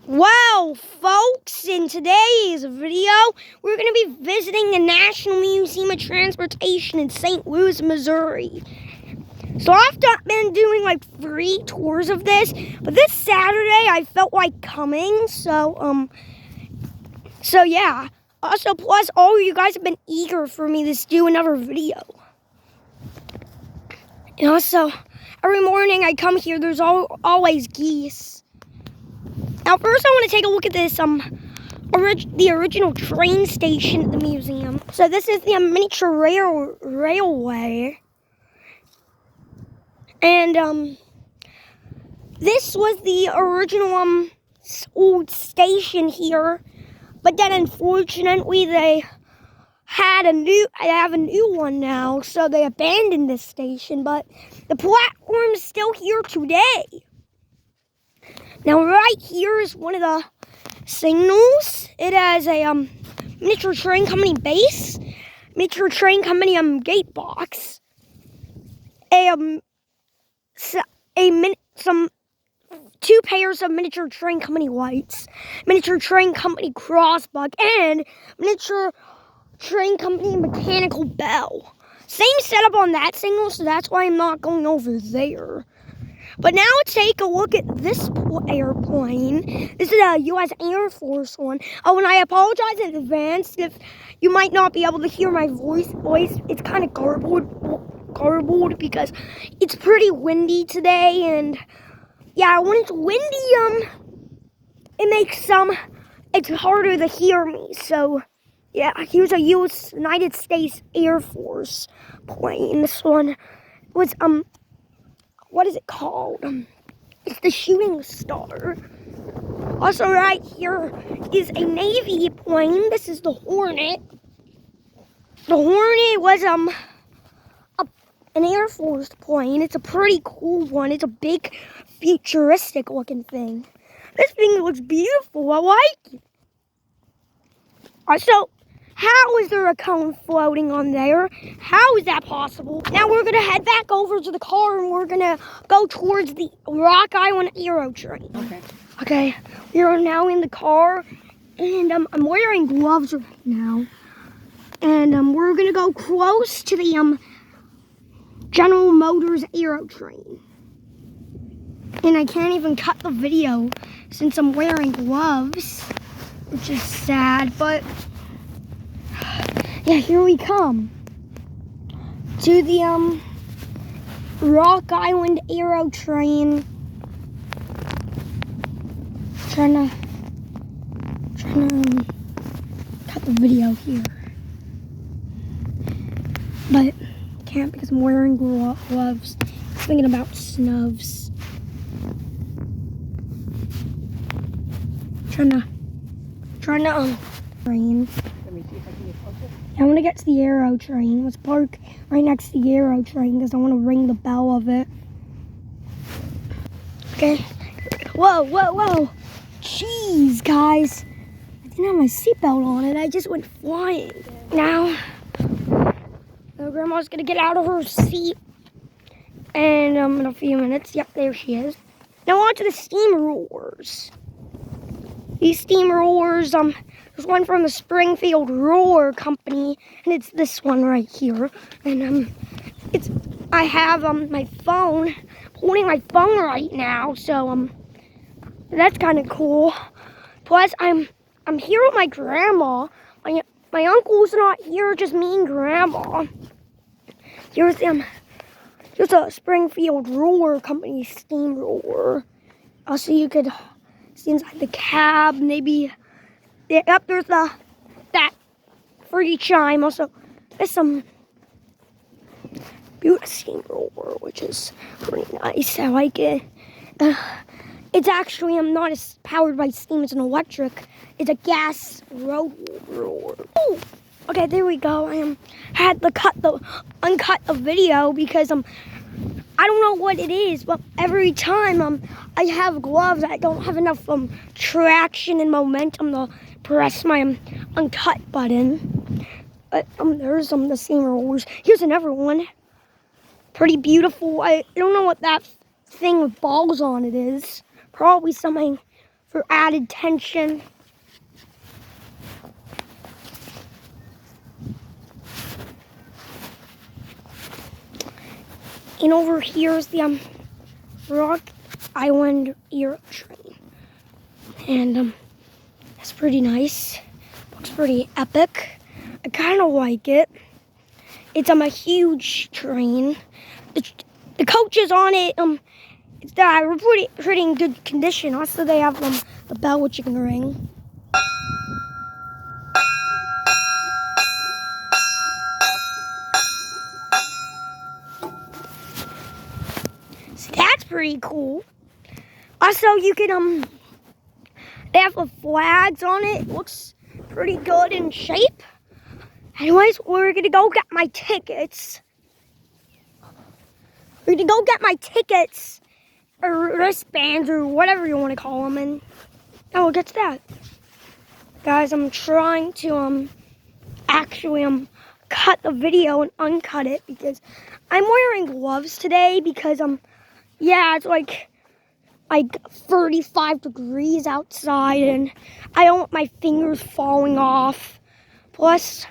Wow, folks, in today's video, we're going to be visiting the National Museum of Transportation in St. Louis, Missouri. So I've been doing like 3 tours of this, but this Saturday I felt like coming, so yeah. Also, plus, all of you guys have been eager for me to do another video. And also, every morning I come here, there's always geese. Now, first I want to take a look at this, the original train station at the museum. So this is the miniature railway. And, this was the original, old station here. But then, unfortunately, they have a new one now, so they abandoned this station. But the platform is still here today. Now, right here is one of the signals. It has a miniature train company base, miniature train company gate box, some 2 pairs of miniature train company lights, miniature train company crossbuck, and miniature train company mechanical bell. Same setup on that signal, so that's why I'm not going over there. But now let's take a look at this airplane. This is a U.S. Air Force one. Oh, and I apologize in advance if you might not be able to hear my voice. It's kind of garbled because it's pretty windy today. And yeah, when it's windy, it makes it's harder to hear me. So yeah, here's a United States Air Force plane. This one was what is it called? It's the Shooting Star. Also, right here is a Navy plane. This is the Hornet. The Hornet was an Air Force plane. It's a pretty cool one. It's a big, futuristic looking thing. This thing looks beautiful. I like it. Also, how is there a cone floating on there? How is that possible? Now we're going to head back over to the car and we're going to go towards the Rock Island Aero Train. Okay. We are now in the car and I'm wearing gloves right now. And we're going to go close to the General Motors Aero Train. And I can't even cut the video since I'm wearing gloves, which is sad, but yeah, here we come to the Rock Island Aero Train. Trying to cut the video here, but can't because I'm wearing gloves. Thinking about snubs. Trying to train. I want to get to the Aero Train. Let's park right next to the Aero Train because I want to ring the bell of it. Okay. Whoa. Jeez, guys. I didn't have my seatbelt on and I just went flying. Now, Grandma's going to get out of her seat. And in a few minutes. Yep, there she is. Now on to the steamrollers. These steamrollers, there's one from the Springfield Roller Company, and it's this one right here. And I have my phone, holding my phone right now, so that's kind of cool. Plus, I'm here with my grandma. My uncle's not here, just me and Grandma. Here's a Springfield Roller Company steamroller. Also, you could see inside the cab, maybe. Yep, there's that free chime. Also, there's some beautiful steamroller, which is pretty nice. I like it. It's actually not as powered by steam. It's an electric. It's a gas road roller. Ooh. Okay, there we go. I had to uncut the video because I don't know what it is, but every time I have gloves, I don't have enough traction and momentum to press my uncut button. But there's the steamrollers. Here's another one. Pretty beautiful. I don't know what that thing with balls on it is. Probably something for added tension. And over here is the Rock Island Air Train. And it's pretty nice. Looks pretty epic. I kind of like it. It's a huge train. The coaches on it are pretty in good condition. Also, they have the bell which you can ring. So that's pretty cool. Also, you can they have the flags on it. Looks pretty good in shape. Anyways, we're gonna go get my tickets. We're gonna go get my tickets, or wristbands, or whatever you want to call them, and now we'll get to that. Guys, I'm trying to actually cut the video and uncut it because I'm wearing gloves today because yeah, it's like 35 degrees outside and I don't want my fingers falling off. Plus,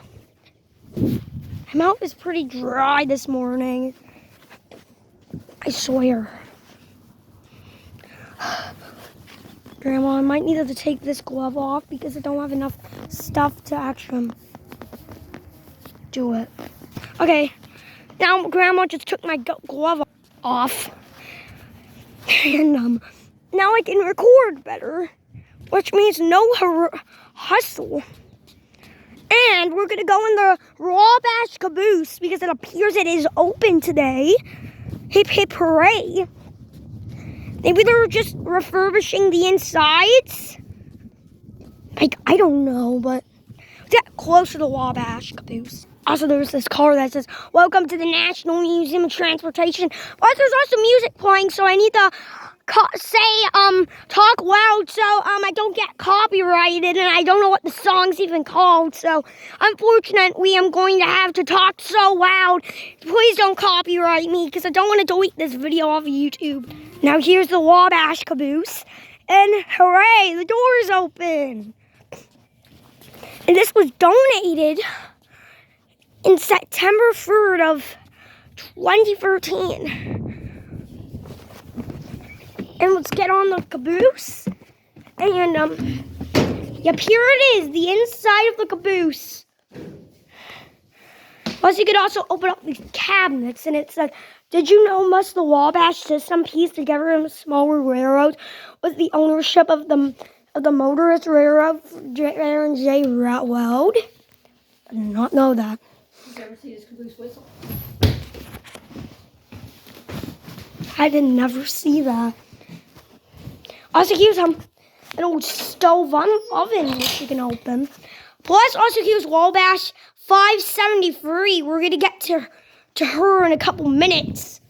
my mouth is pretty dry this morning. I swear. Grandma, I might need to take this glove off because I don't have enough stuff to actually do it. Okay, now Grandma just took my glove off. And now I can record better, which means no hustle. And we're gonna go in the Wabash caboose because it appears it is open today. Hip hip hooray. Maybe they're just refurbishing the insides. Like, I don't know, but let's get close to the Wabash caboose. Also, there's this car that says, "Welcome to the National Museum of Transportation." But there's also music playing, so I need to talk loud so I don't get copyrighted, and I don't know what the song's even called. So, unfortunately, I'm going to have to talk so loud. Please don't copyright me, because I don't want to delete this video off of YouTube. Now, here's the Wabash caboose, and hooray, the door is open. And this was donated in September 3rd of 2013. And let's get on the caboose. And yep, here it is, the inside of the caboose. Plus, you could also open up these cabinets, and it says, "Did you know most of the Wabash system pieced together in smaller railroads with the ownership of the motorist railroad, J. Railroad?" I did not know that. Did you ever see this caboose whistle? I did never see that. Also, here's an old stove oven which you can open. Plus, also here's Wabash 573. We're gonna get to her in a couple minutes.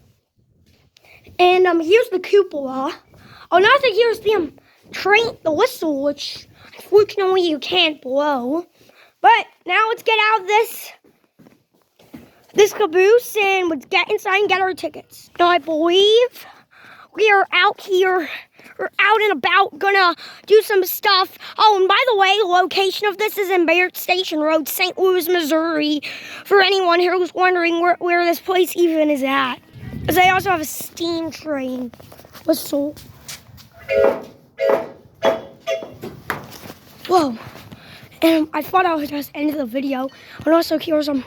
And here's the cupola. Oh, now that here's the train, the whistle, which unfortunately you can't blow. But now let's get out of this caboose and let's get inside and get our tickets. Now I believe we are out here. We're out and about, gonna do some stuff. Oh, and by the way, the location of this is in Barrett Station Road, St. Louis, Missouri. For anyone here who's wondering where this place even is at. Because they also have a steam train whistle. Whoa. And I thought I was just ending the video. And also here's a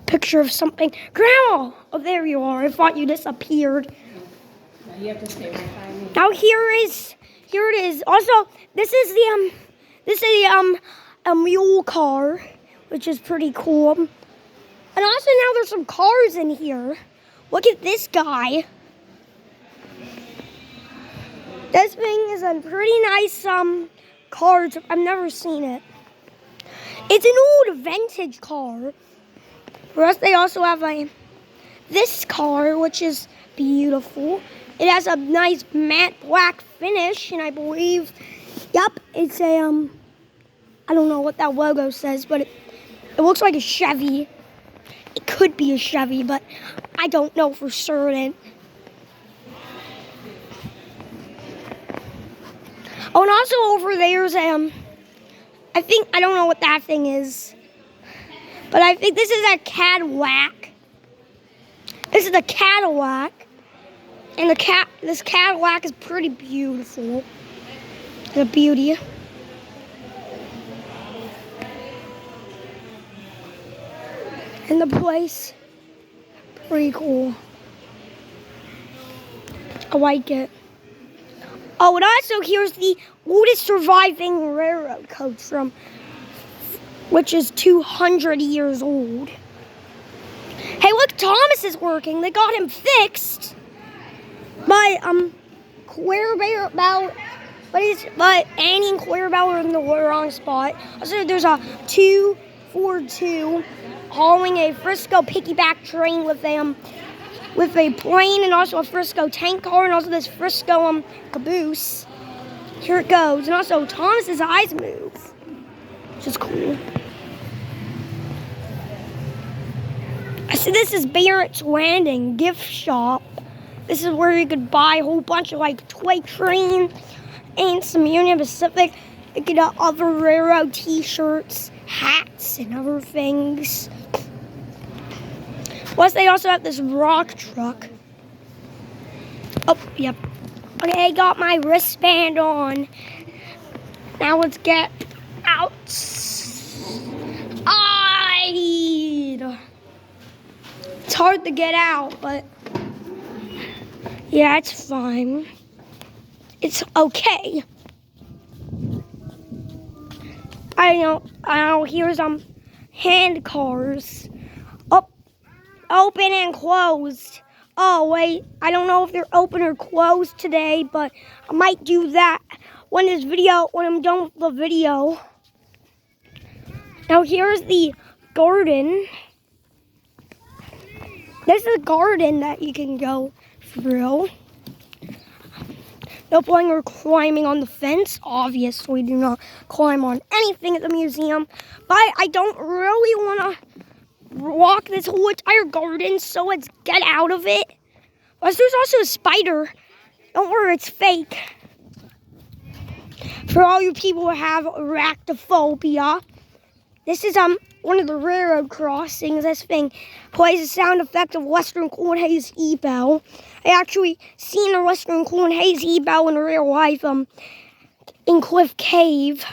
picture of something. Grandma! Oh, there you are. I thought you disappeared. You have to stay right by me. Now here it is. Also, this is a mule car, which is pretty cool. And also now there's some cars in here. Look at this guy. This thing is a pretty nice car. I've never seen it. It's an old vintage car. Plus, they also have this car, which is beautiful. It has a nice matte black finish, and I believe, yep, it's a, I don't know what that logo says, but it looks like a Chevy. It could be a Chevy, but I don't know for certain. Oh, and also over there's I don't know what that thing is, but I think this is a Cadillac. This is a Cadillac, and this Cadillac is pretty beautiful. It's a beauty. And the place, pretty cool. I like it. Oh, and also here's the oldest surviving railroad coach which is 200 years old. Hey, look, Thomas is working. They got him fixed. But but Annie and Clarabelle are in the wrong spot. Also, there's a 242 hauling a Frisco piggyback train with a plane and also a Frisco tank car and also this Frisco caboose. Here it goes. And also Thomas's eyes move, which is cool. I see this is Barrett's Landing gift shop. This is where you could buy a whole bunch of like toy trains and some Union Pacific. You could get other railroad t-shirts, hats, and other things. Plus, they also have this rock truck. Oh, yep. Okay, I got my wristband on. Now let's get out. It's hard to get out, but yeah, it's fine. It's okay. I know, here's hand cars. Open and closed. Oh, wait, I don't know if they're open or closed today, but I might do that when I'm done with the video. Now, here's the garden. This is a garden that you can go through. No point or climbing on the fence. Obviously, do not climb on anything at the museum. But I don't really want to walk this whole entire garden, so let's get out of it. Plus, there's also a spider. Don't worry, it's fake. For all you people who have arachnophobia, this is one of the railroad crossings. This thing plays the sound effect of Western Cool and Hayes E-Bell. I actually seen a Western Cool and Hayes E-Bell in real life in Cliff Cave.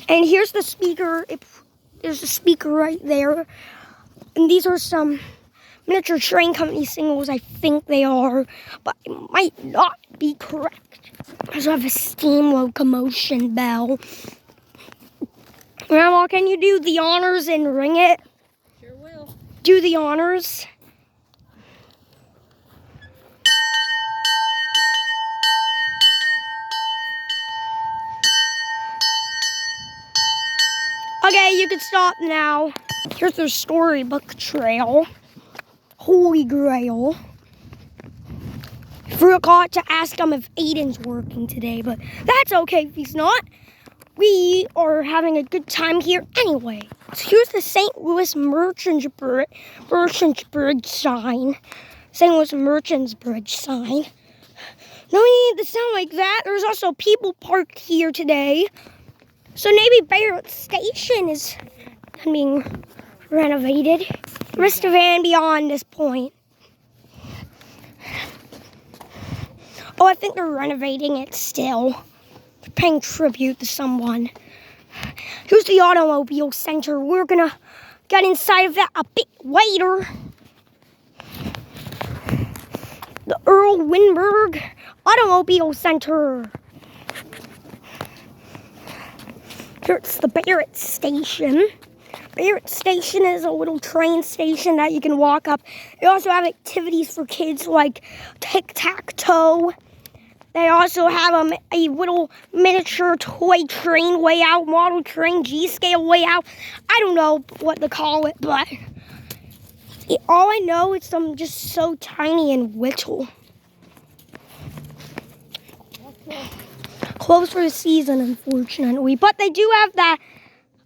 And here's the speaker. There's a speaker right there. And these are some Miniature Train Company singles. I think they are, but it might not be correct. I also have a steam locomotion bell. Grandma, can you do the honors and ring it? Sure will. Do the honors. Okay, you can stop now. Here's their storybook trail. Holy Grail. Forgot to ask them if Aiden's working today, but that's okay if he's not. We are having a good time here anyway. So here's the St. Louis Merchants Bridge sign. St. Louis Merchants Bridge sign. No need to sound like that. There's also people parked here today. So maybe Barrett Station is being renovated. The rest of and beyond this point. Oh, I think they're renovating it still. They're paying tribute to someone. Here's the Automobile Center. We're gonna get inside of that a bit later. The Earl Winberg Automobile Center. Here's the Barrett Station. Barrett Station is a little train station that you can walk up. They also have activities for kids like tic-tac-toe. They also have a little miniature toy train layout, model train, G-scale layout. I don't know what to call it, but all I know is I'm just so tiny and little. Closed for the season, unfortunately. But they do have that.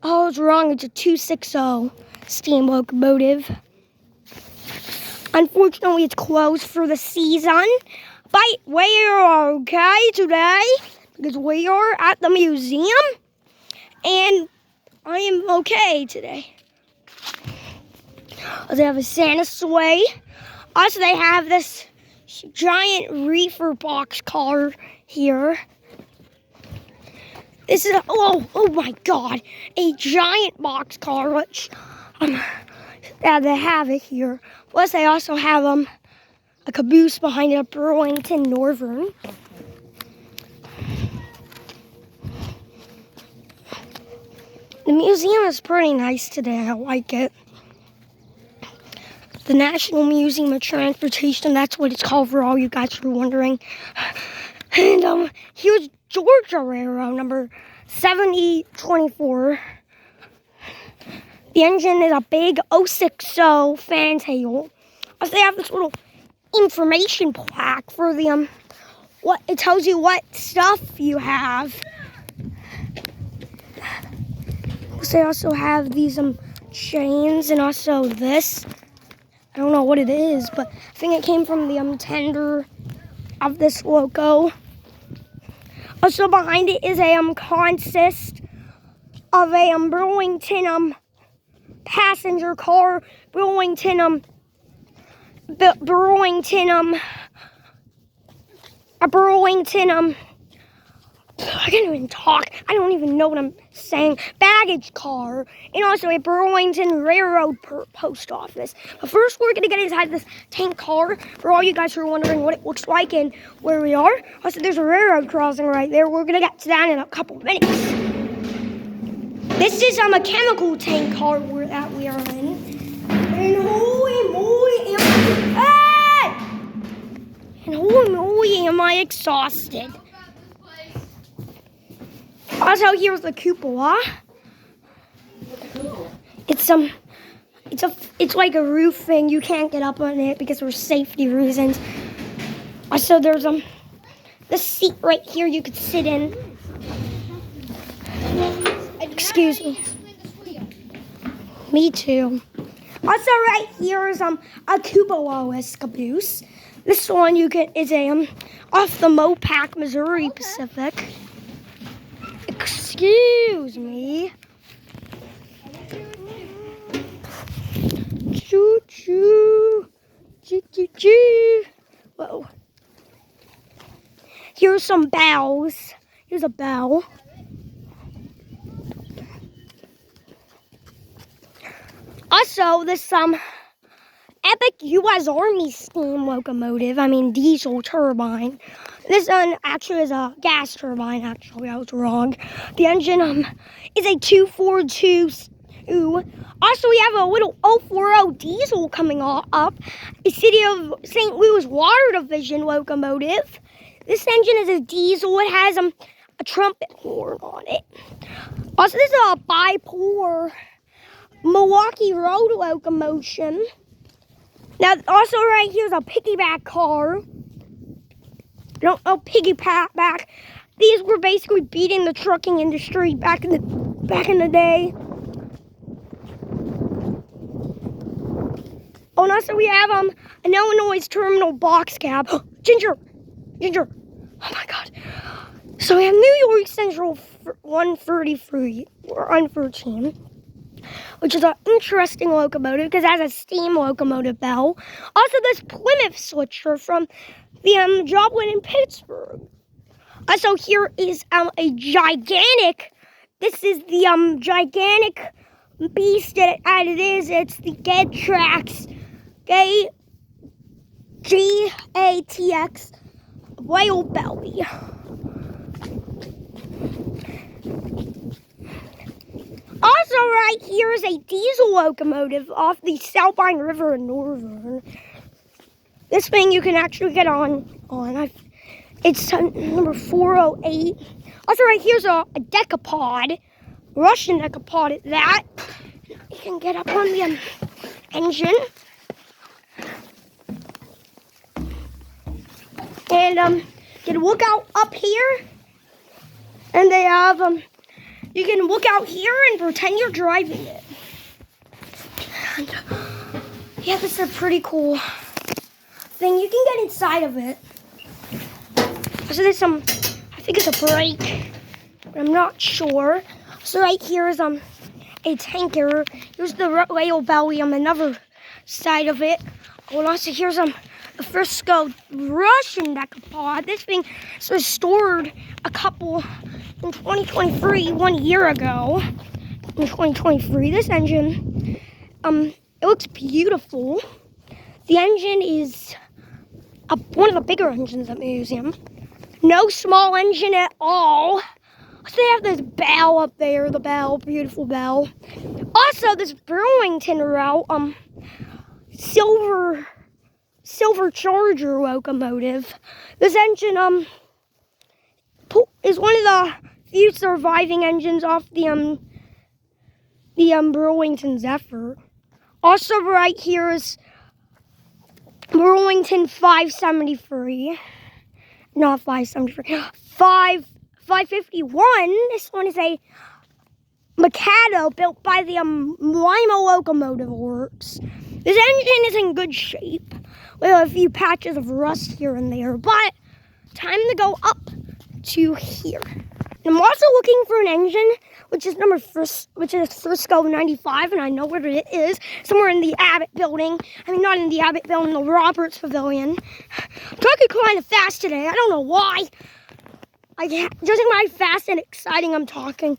Oh, I was wrong. It's a 260 steam locomotive. Unfortunately, it's closed for the season. But we are okay today because we are at the museum and I am okay today. They have a Santa sleigh. Also, they have this giant reefer box car here. This is oh my God, a giant box car, which they have it here. Plus, they also have a caboose behind it, a Burlington Northern. The museum is pretty nice today. I like it. The National Museum of Transportation, that's what it's called for all you guys who are wondering. And here's Georgia Railroad, number 7024. The engine is a big 060 fantail. Also, they have this little information plaque for the what it tells you what stuff you have. So they also have these chains and also this. I don't know what it is, but I think it came from the tender of this loco. Also behind it is a consist of a Burlington passenger car, Burlington I can't even talk. I don't even know what I'm saying. Baggage car. And also a Burlington Railroad post office. But first, we're going to get inside this tank car for all you guys who are wondering what it looks like and where we are. Also, there's a railroad crossing right there. We're going to get to that in a couple minutes. This is a chemical tank car that we are in. And holy moly, am I exhausted. Also, here's the cupola. It's like a roof thing. You can't get up on it because for safety reasons. Also, there's this seat right here you could sit in. Excuse me. Me too. Also, right here is a cupola caboose. This one is off the Mopac, Missouri Pacific. Excuse me. Choo choo. Choo choo choo. Whoa. Here's some bells. Here's a bell. Also, this epic U.S. Army steam locomotive. Diesel turbine. This one actually is a gas turbine, actually. I was wrong. The engine is a 242. Also, we have a little 040 diesel coming up. A City of St. Louis Water Division locomotive. This engine is a diesel. It has a trumpet horn on it. Also, this is a bipolar Milwaukee Road locomotion. Now, also right here is a piggyback car. Piggyback. These were basically beating the trucking industry back in the day. Oh, and also we have an Illinois terminal box cab. Ginger. Oh my God. So we have New York Central 133 or 113. Which is an interesting locomotive because it has a steam locomotive bell. Also, this Plymouth switcher from the Joplin in Pittsburgh. Also, here is a gigantic. This is the gigantic beast that it is. It's the GATX whale belly. Also, right here is a diesel locomotive off the Salpine River in Northern. This thing you can actually get on. It's number 408. Also, right here's a decapod, Russian decapod at that. You can get up on the engine. And you can look out up here. And they have you can look out here and pretend you're driving it. And, yeah, this is a pretty cool thing. You can get inside of it. So there's some, I think it's a brake, but I'm not sure. So right here is a tanker. Here's the rail belly on another side of it. And also here's the Frisco Russian decapod. This thing was restored a couple in 2023, 1 year ago. In 2023, this engine, it looks beautiful. The engine is one of the bigger engines at the museum. No small engine at all. So they have this bell up there, the bell, beautiful bell. Also, this Burlington route, silver Charger locomotive. This engine, is one of the few surviving engines off the Burlington Zephyr. Also, right here is Burlington 573. Not 573. 551. This one is a Mikado built by the Lima Locomotive Works. This engine is in good shape with a few patches of rust here and there, but time to go up to here. And I'm also looking for an engine which is Frisco 95, and I know where it is, somewhere in the Abbott building. I mean, not in the Abbott building, the Roberts Pavilion. I'm talking kind of fast today. I don't know why. Judging how fast and exciting I'm talking.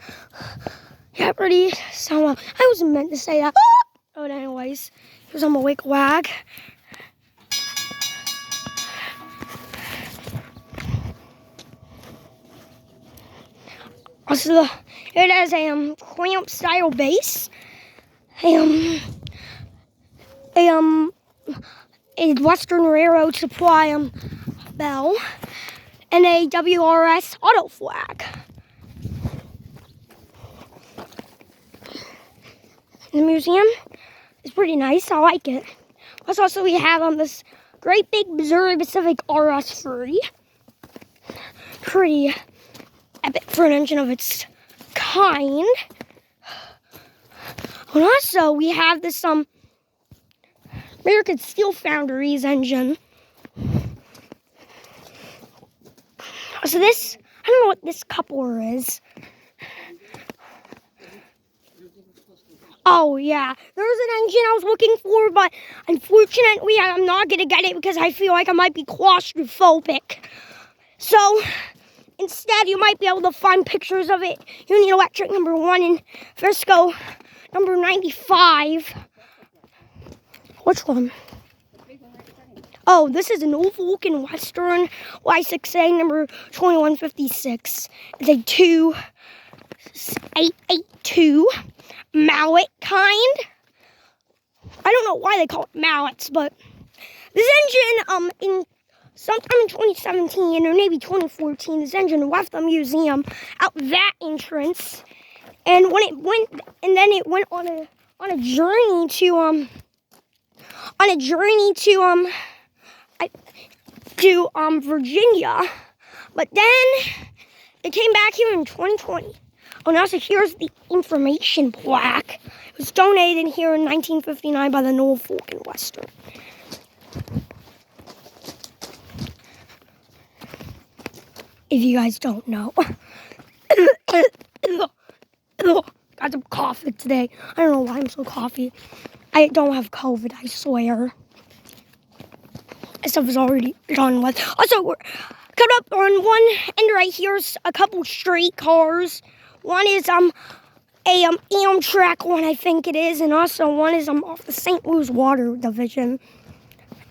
Yeah, ready? So, I wasn't meant to say that. But anyways, here's my wake wag. Also, it has a clamp style base, a Western Railroad supply bell, and a WRS auto flag. The museum is pretty nice. I like it. Plus, also we have this great big Missouri Pacific RS3. Pretty epic for an engine of its kind. And also we have this American Steel Foundry's engine. So this, I don't know what this coupler is. Oh yeah, there's an engine I was looking for, but unfortunately I'm not gonna get it because I feel like I might be claustrophobic. So instead, you might be able to find pictures of it. Union Electric number 1 in Frisco number 95. Which one? Oh, this is an old Vulcan Western Y6A number 2156. It's a 2882 mallet kind. I don't know why they call it mallets, but this engine, in sometime in 2017 or maybe 2014, this engine left the museum out that entrance, and when it went, and then it went on a journey to Virginia, but then it came back here in 2020. Oh, now so here's the information plaque. It was donated here in 1959 by the Norfolk and Western. If you guys don't know. Got some coffee today. I don't know why I'm so coffee. I don't have COVID, I swear. This stuff is already done with. Also, we're cut up on one end right here's a couple streetcars. One is Amtrak one, I think it is, and also one is off the St. Louis Water Division.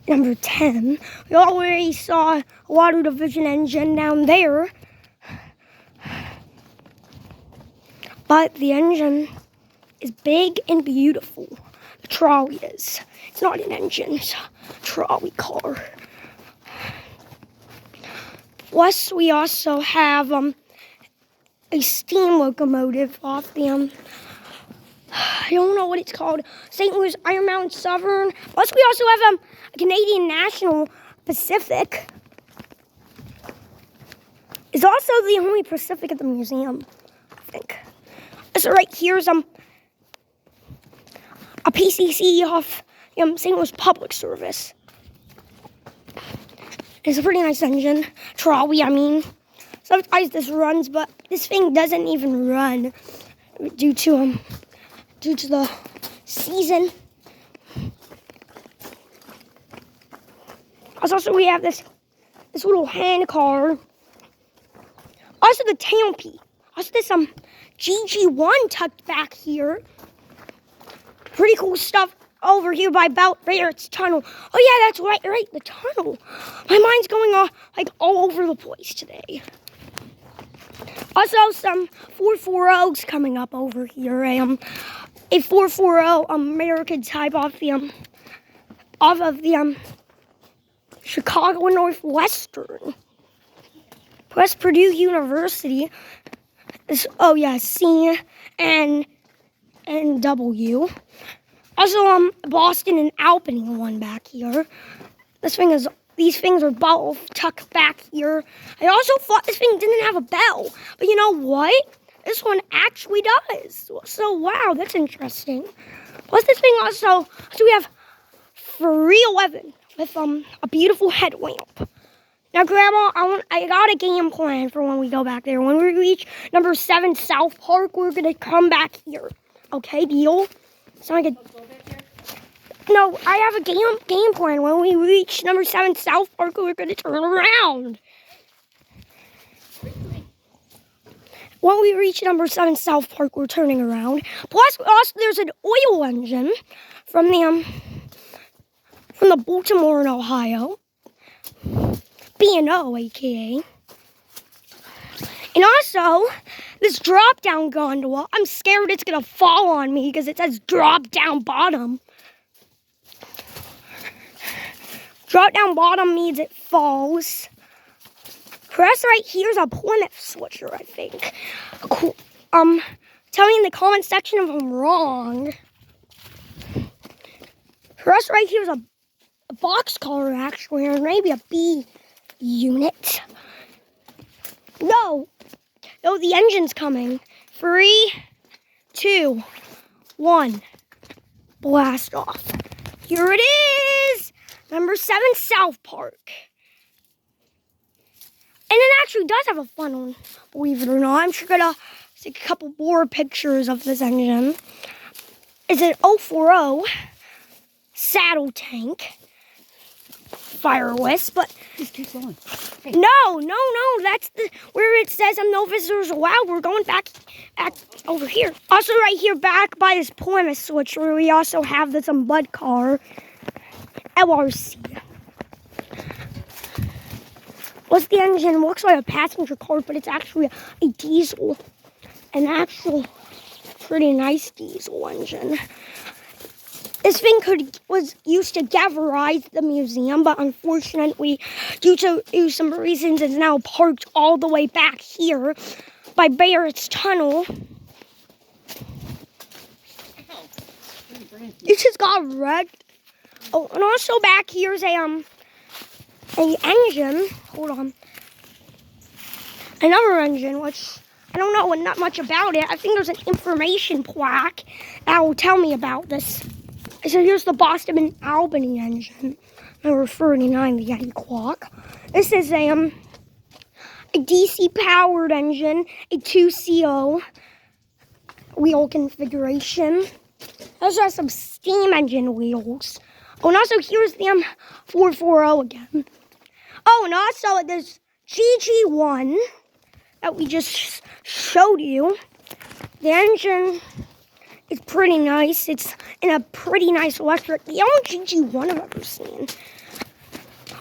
Number 10. We already saw a Water Division engine down there. But the engine is big and beautiful. The trolley is. It's not an engine, it's a trolley car. Plus, we also have a steam locomotive off the I don't know what it's called. St. Louis Iron Mountain Southern. Plus, we also have a Canadian National Pacific. It's also the only Pacific at the museum, I think. So right here's a PCC off St. Louis Public Service. It's a pretty nice engine. Trolley, I mean. Sometimes this runs, but this thing doesn't even run due to the season. Also, we have this little hand car. Also, the tailpiece. Also, this GG1 tucked back here. Pretty cool stuff over here by Barrett's Tunnel. Oh yeah, that's right, the tunnel. My mind's going all over the place today. Also, some 440s coming up over here. A 440 American type off of the Chicago Northwestern. West Purdue University. C and W. Also, Boston and Albany one back here. These things are both tucked back here. I also thought this thing didn't have a bell, but you know what? This one actually does. So wow, that's interesting. Plus, this thing also we have 311 with a beautiful headlamp. Now, Grandma, I got a game plan for when we go back there. When we reach number 7 South Park, we're gonna come back here. Okay, deal? Sound like No, I have a game plan. When we reach number 7 South Park, we're gonna turn around. When we reach number 7 South Park, we're turning around. Plus, also there's an oil engine from the Baltimore in Ohio. B&O, aka. And also, this drop-down gondola, I'm scared it's going to fall on me because it says drop-down bottom. Drop-down bottom means it falls. Press right here's a Plymouth switcher, I think. Cool. Tell me in the comment section if I'm wrong. Press right here's a boxcar, actually, or maybe a B unit. No, the engine's coming. 3, 2, 1. Blast off. Here it is. Number 7 South Park. And it actually does have a fun one, believe it or not. I'm sure gonna take a couple more pictures of this engine. It's an 040 saddle tank. Fireless, but just keep going. Hey. No, that's where it says no visitors allowed. We're going back over here. Also, right here, back by this Plymouth switcher, we also have this Bud car, LRC. What's the engine? Looks like a passenger car, but it's actually a diesel, an actual pretty nice diesel engine. This thing was used to galvanize the museum, but unfortunately, due to some reasons, it's now parked all the way back here by Barrett's Tunnel. You just got wrecked. Oh, and also back here's a engine. Hold on. Another engine, which I don't know not much about it. I think there's an information plaque that will tell me about this. So here's the Boston and Albany engine, number 39, the Yeti clock. This is a DC powered engine, a 2CO wheel configuration. Also has some steam engine wheels. Oh, and also here's the 440 again. Oh, and also there's GG1 that we just showed you. The engine is pretty nice. It's in a pretty nice electric. The only GG1 I've ever seen.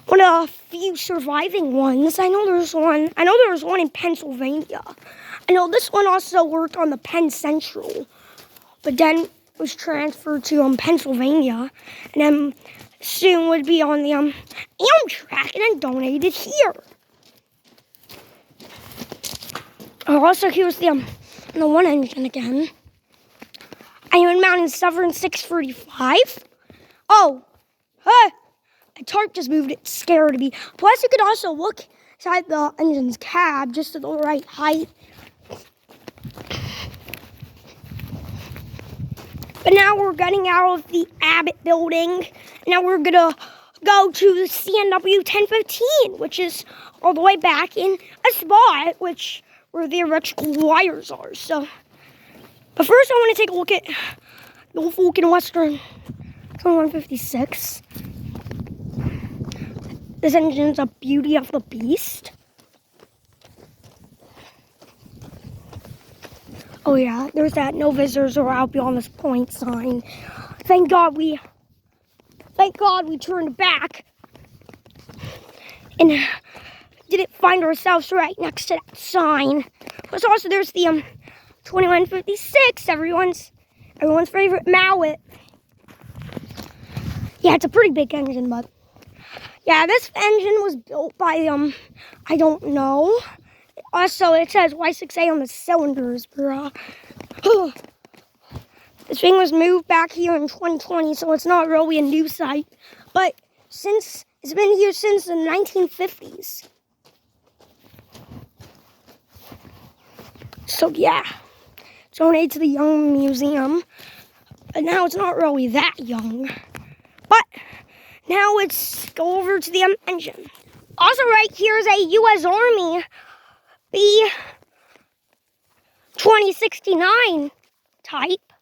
One of the few surviving ones. I know there was one in Pennsylvania. I know this one also worked on the Penn Central, but then was transferred to Pennsylvania, and then soon would be on the Amtrak, and then donated here. Also, here's the one engine again. Iron Mountain Severn 635. Oh, a tarp just moved. It scared me. Plus, you could also look inside the engine's cab just to the right height. But now we're getting out of the Abbott building. Now we're gonna go to the CNW 1015, which is all the way back in a spot where the electrical wires are. So, but first I want to take a look at the Vulcan Western 2156. This engine's a beauty of the beast. Oh yeah, there's that no visitors are out beyond this point sign. Thank God we turned back and didn't find ourselves right next to that sign. But also there's the 2156, everyone's favorite Mowit. Yeah, it's a pretty big engine, but yeah, this engine was built by I don't know. Also, it says Y6A on the cylinders, bruh. This thing was moved back here in 2020, so it's not really a new site. But it's been here since the 1950s. So yeah, it's donated to the Young Museum. But now it's not really that young. But now let's go over to the engine. Also right here is a U.S. Army B-2069 type.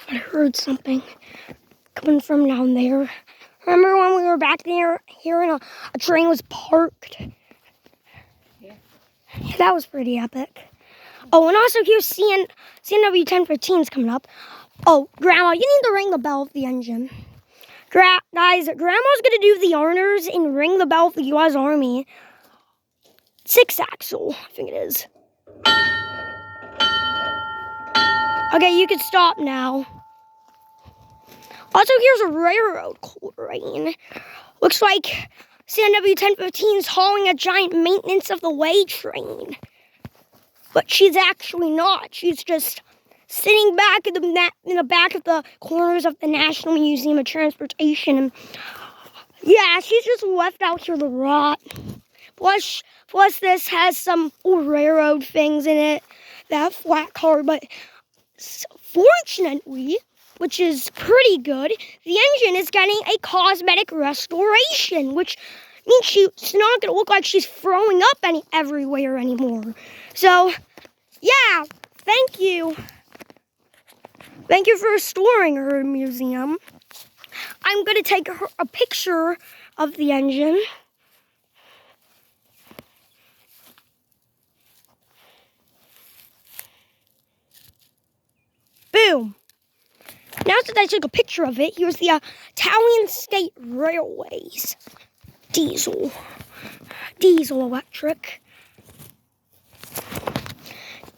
I heard something coming from down there. Remember when we were back there here and a train was parked? Yeah, that was pretty epic. Oh, and also here's CNW 1015's coming up. Oh, Grandma, you need to ring the bell of the engine. Guys, Grandma's going to do the honors and ring the bell of the U.S. Army 6-axle, I think it is. Okay, you can stop now. Also, here's a railroad crane. Looks like CNW 1015's hauling a giant maintenance of the way train. But she's actually not. She's just sitting back in the back of the corners of the National Museum of Transportation. And yeah, she's just left out here to rot. Plus this has some old railroad things in it. That flat car, but fortunately, which is pretty good, the engine is getting a cosmetic restoration, which means she's not going to look like she's throwing up everywhere anymore. So, yeah, thank you. Thank you for restoring her museum. I'm going to take a picture of the engine. Boom. Now that I took a picture of it, here's the Italian State Railways. Diesel electric.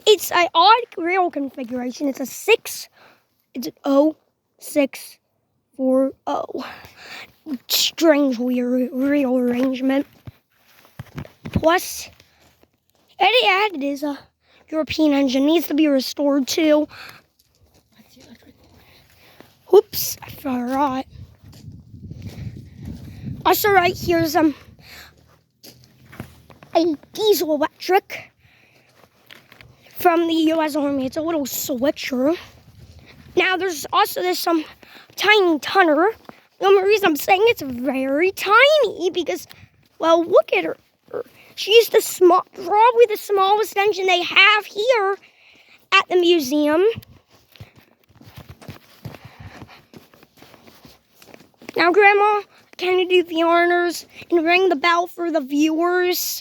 It's an odd rail configuration. It's an 0640. Strange weird rail arrangement. Plus, it is a European engine. Needs to be restored too. Whoops, I forgot. Also right here's a diesel electric from the U.S. Army. It's a little switcher. Now there's also this tiny tonner. The only reason I'm saying it's very tiny because, well, look at her. She's probably the smallest engine they have here at the museum. Now, Grandma, can you do the honors and ring the bell for the viewers?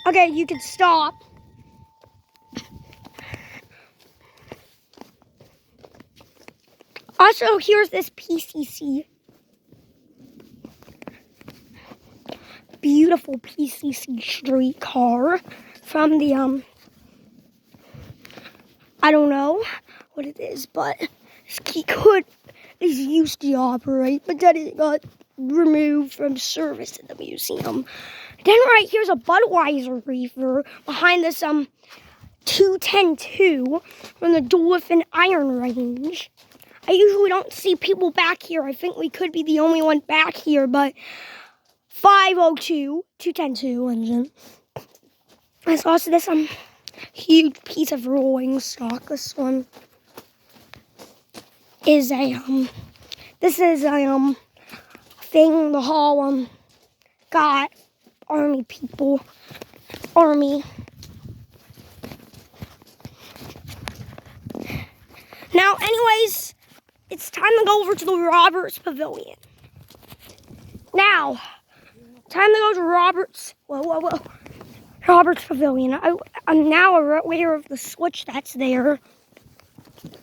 Okay, you can stop. Also, here's this PCC. Beautiful PCC streetcar from the, I don't know what it is, but it used to operate, but then it got removed from service in the museum. Then right here's a Budweiser reefer behind this 210-2 from the Dolphin Iron Range. I usually don't see people back here. I think we could be the only one back here, but 502, 210-2 engine. There's also this huge piece of rolling stock. This one is a this is a thing the hall got army people. Army. Now, anyways, it's time to go over to the Roberts Pavilion. Now, time to go to Roberts. Whoa. Roberts Pavilion. I'm now aware of the switch that's there.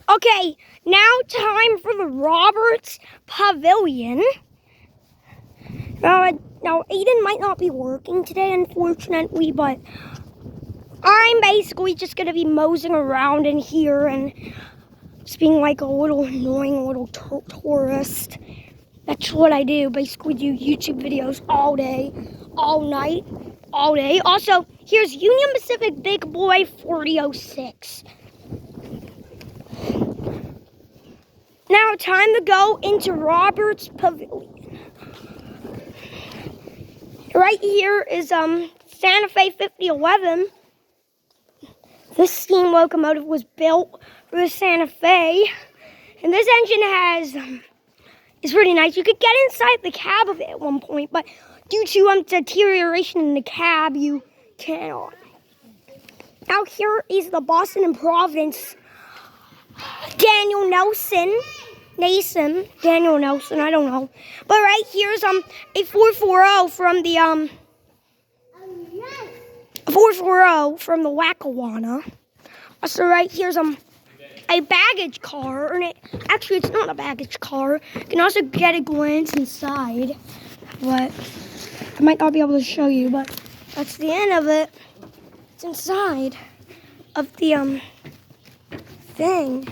Okay, now time for the Roberts Pavilion. Now, Aiden might not be working today, unfortunately, but I'm basically just going to be moseying around in here and just being like a little annoying little tourist. That's what I do. Basically do YouTube videos all day, all night, all day. Also, here's Union Pacific Big Boy 4006. Now, time to go into Roberts Pavilion. Right here is Santa Fe 5011. This steam locomotive was built for the Santa Fe, and this engine has is pretty nice. You could get inside the cab of it at one point, but due to deterioration in the cab, you cannot. Now here is the Boston and Providence Daniel Nelson. Daniel Nelson, I don't know. But right here's a 440 from the 440 from the Lackawanna. Also right here's a baggage car, and actually it's not a baggage car. You can also get a glance inside, but I might not be able to show you, but that's the end of it. It's inside of the thing.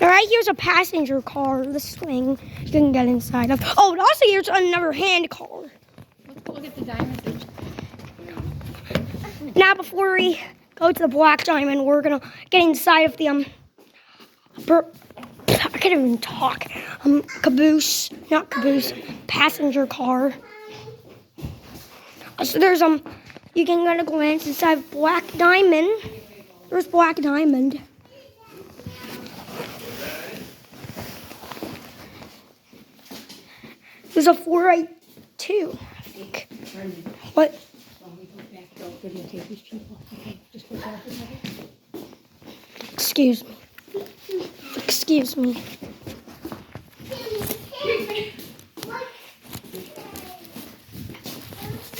All right, here's a passenger car, this thing you can get inside of. Oh, and also here's another hand car. Let's go look at the diamond. Now, before we go to the Black Diamond, we're gonna get inside of the I can't even talk. Passenger car. So there's you can get a glance inside Black Diamond. There's Black Diamond. There's a 482, I think. What? Excuse me.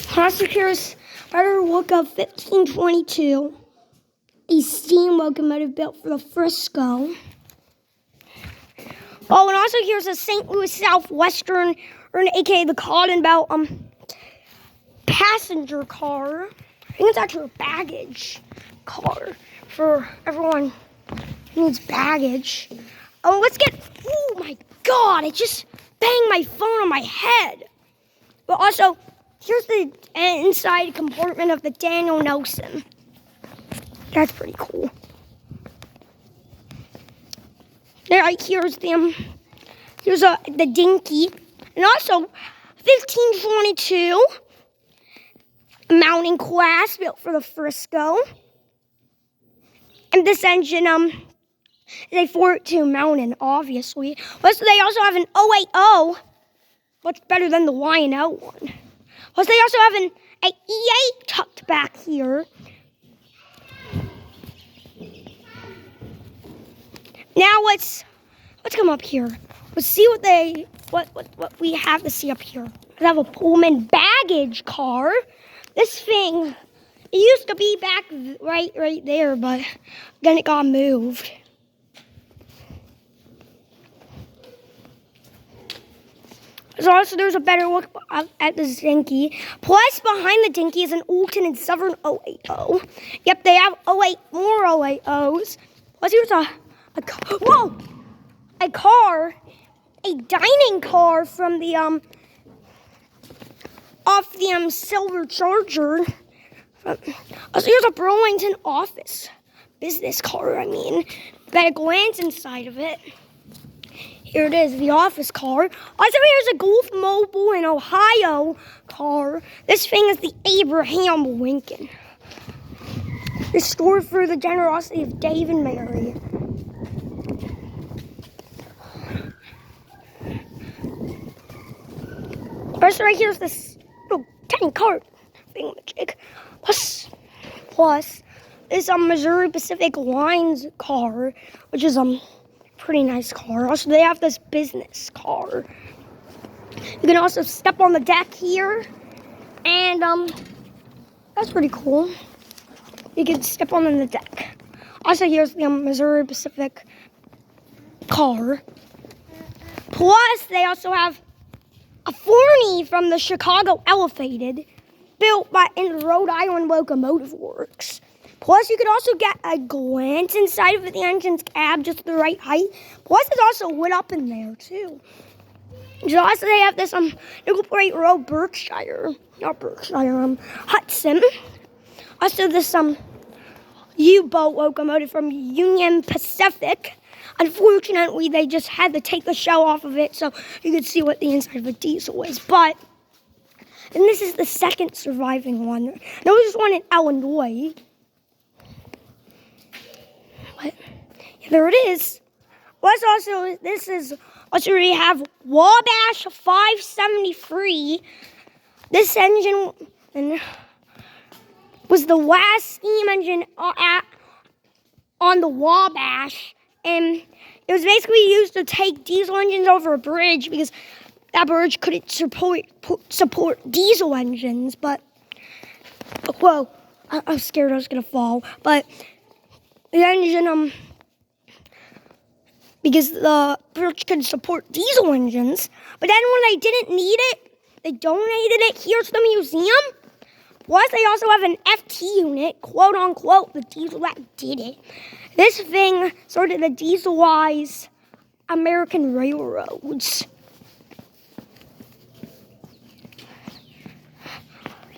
Prosecutors better look up 1522, a steam locomotive built for the Frisco. Oh, and also here's a St. Louis Southwestern, or an aka the Cotton Belt passenger car. I think it's actually a baggage car for everyone who needs baggage. Oh, oh my God, I just banged my phone on my head. But also, here's the inside compartment of the Daniel Nelson. That's pretty cool. Right here's the Dinky, and also 1522 mounting class built for the Frisco. And this engine is a 482 mountain, obviously. Plus, they also have an 080. What's better than the Y&L one? Plus, they also have an E8 tucked back here. Now let's come up here. Let's see what we have to see up here. We have a Pullman baggage car. This thing, it used to be back right there, but then it got moved. So there's a better look at the Dinky. Plus, behind the Dinky is an Alton and Southern 080. Yep, they have 08 more 080s. Plus, here's a dining car from the off the Silver Charger. So here's a Burlington office business car. I mean, Got a glance inside of it. Here it is, the office car. Also, here's a Golf Mobile in Ohio car. This thing is the Abraham Lincoln. Restored for the generosity of Dave and Mary. Also, right here's this little tiny cart thingamajig. Plus, this Missouri Pacific Lines car, which is pretty nice car. Also, they have this business car. You can also step on the deck here, and that's pretty cool. You can step on the deck. Also, here's the Missouri Pacific car. Plus, they also have a Forney from the Chicago Elevated, built in Rhode Island Locomotive Works. Plus, you could also get a glance inside of the engine's cab, just the right height. Plus, it's also lit up in there, too. So, also, they have this, Nickel Plate Road Hudson. Also, this, U-boat locomotive from Union Pacific. Unfortunately, they just had to take the shell off of it so you could see what the inside of a diesel is. And this is the second surviving one. There was one in Illinois. But yeah, there it is. We have Wabash 573. This engine was the last steam engine on the Wabash, and it was basically used to take diesel engines over a bridge because that bridge couldn't support diesel engines. But whoa, I was scared I was gonna fall. But the engine, because the bridge could support diesel engines, but then when they didn't need it, they donated it here to the museum. Plus, they also have an FT unit, quote unquote, the diesel that did it. This thing started the dieselized American railroads.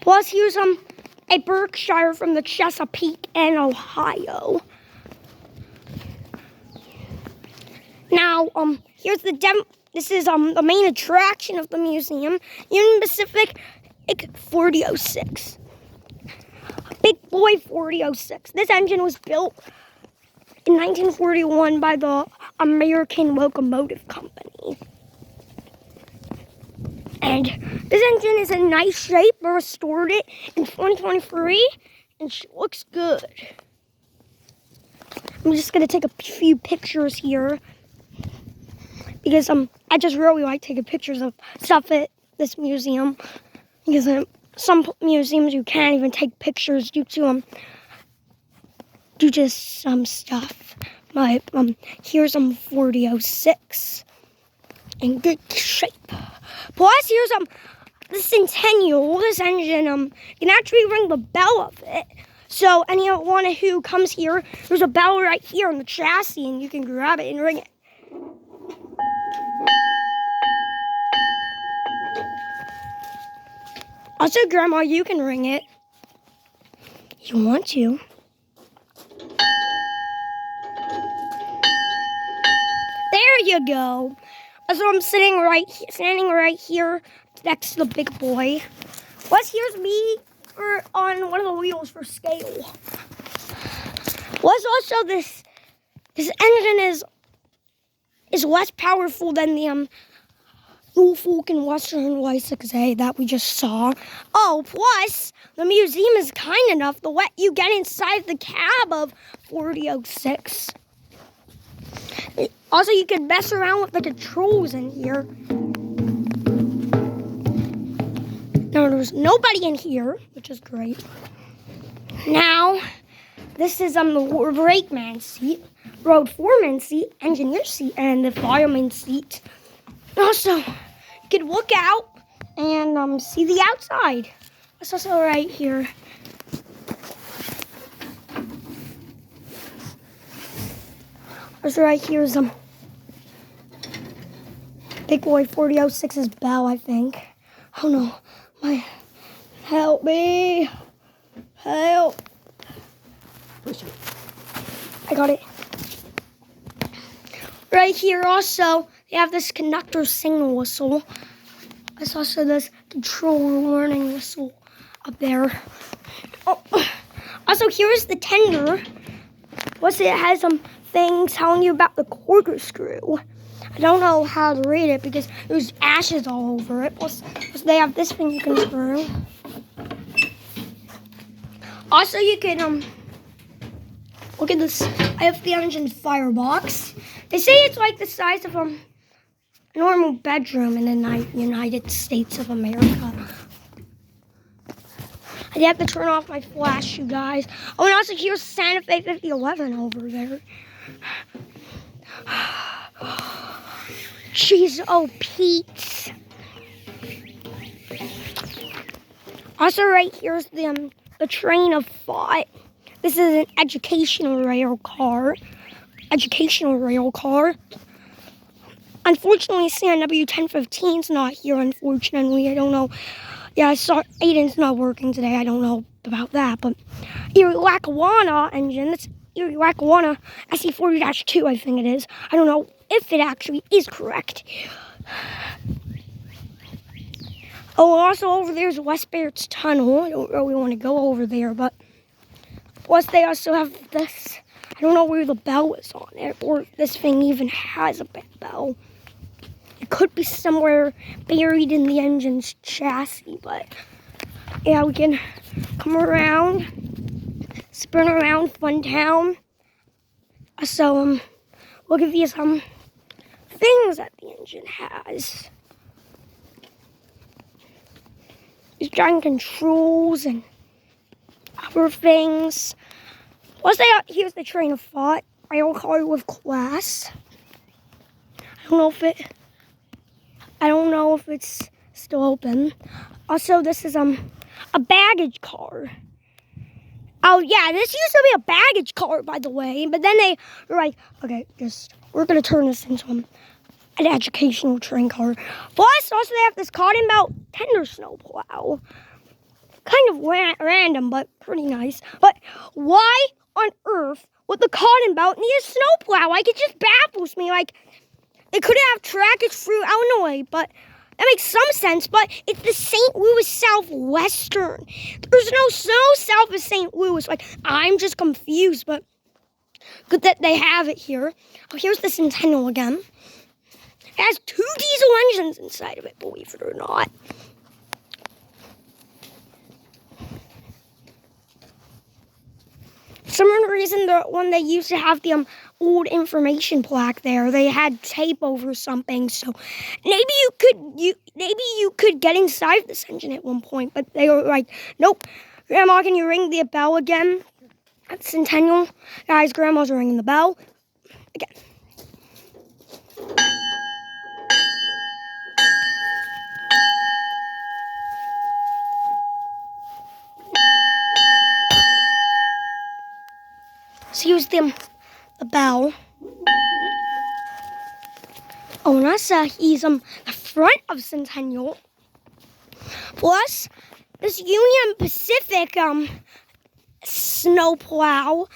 Plus, here's a Berkshire from the Chesapeake and Ohio. Now, here's this is the main attraction of the museum, Union Pacific 4006. Big boy 4006. This engine was built in 1941 by the American Locomotive Company. And this engine is in nice shape. We restored it in 2023, and she looks good. I'm just going to take a few pictures here because I just really like taking pictures of stuff at this museum. Because some museums you can't even take pictures due to some stuff. But here's 4006 in good shape. Plus here's the Centennial. This engine you can actually ring the bell of it. So anyone who comes here, there's a bell right here on the chassis, and you can grab it and ring it. Also, Grandma, you can ring it. You want to. There you go. So I'm standing right here next to the big boy. Plus, here's me on one of the wheels for scale. Plus, also this engine is less powerful than the Norfolk and Western Y6A that we just saw. Oh, plus, the museum is kind enough to let you get inside the cab of 4006. Also, you can mess around with the controls in here. Now, there's nobody in here, which is great. Now, this is the brakeman seat, road foreman seat, engineer seat, and the fireman seat. Also, you can look out and see the outside. That's also right here. Also right here is Big Boy 4006's bell, I think. Oh no, help me, help. I got it. Right here also, they have this conductor signal whistle. There's also this control warning whistle up there. Oh. Also, here's the tender. Plus, it has some things telling you about the corkscrew. I don't know how to read it because there's ashes all over it. Plus they have this thing you can screw. Also, you can look at this. I have the engine firebox. They say it's like the size of a normal bedroom in the United States of America. I have to turn off my flash, you guys. Oh, and also here's Santa Fe 5011 over there. Jeez, oh, Pete. Also, right here's the train of thought. This is an educational rail car. Unfortunately, CNW 1015 is not here, unfortunately. I don't know. Yeah, I saw Aiden's not working today. I don't know about that. But Erie Lackawanna engine. That's Erie Lackawanna SE40-2, I think it is. I don't know if it actually is correct. Oh, also over there's West Barrett's Tunnel. I don't really want to go over there, but plus they also have this. I don't know where the bell is on it, or this thing even has a bell. It could be somewhere buried in the engine's chassis, but yeah, we can come around, spin around Funtown. So, look at these things that the engine has. These giant controls and other things. Plus, here's the train of thought. Rail car with class. I don't know if it's still open. Also, this is a baggage car. Oh yeah, this used to be a baggage car, by the way. But then they were like, okay, we're gonna turn this into an educational train car. Plus, also they have this cotton belt tender snowplow. Kind of random, but pretty nice. But why on earth would the cotton belt need a snowplow? Like, it just baffles me. Like, it could have trackage through Illinois, but that makes some sense. But it's the St. Louis Southwestern. There's no snow south of St. Louis. Like, I'm just confused, but good that they have it here. Oh, here's the Centennial again. It has 2 diesel engines inside of it, believe it or not. For some reason, when they used to have the old information plaque there, they had tape over something. So maybe you could get inside this engine at one point, but they were like, nope. Grandma, can you ring the bell again? At Centennial, guys, Grandma's ringing the bell again. So use the bell. Oh, and that's he's the front of Centennial. Plus, this Union Pacific snowplow.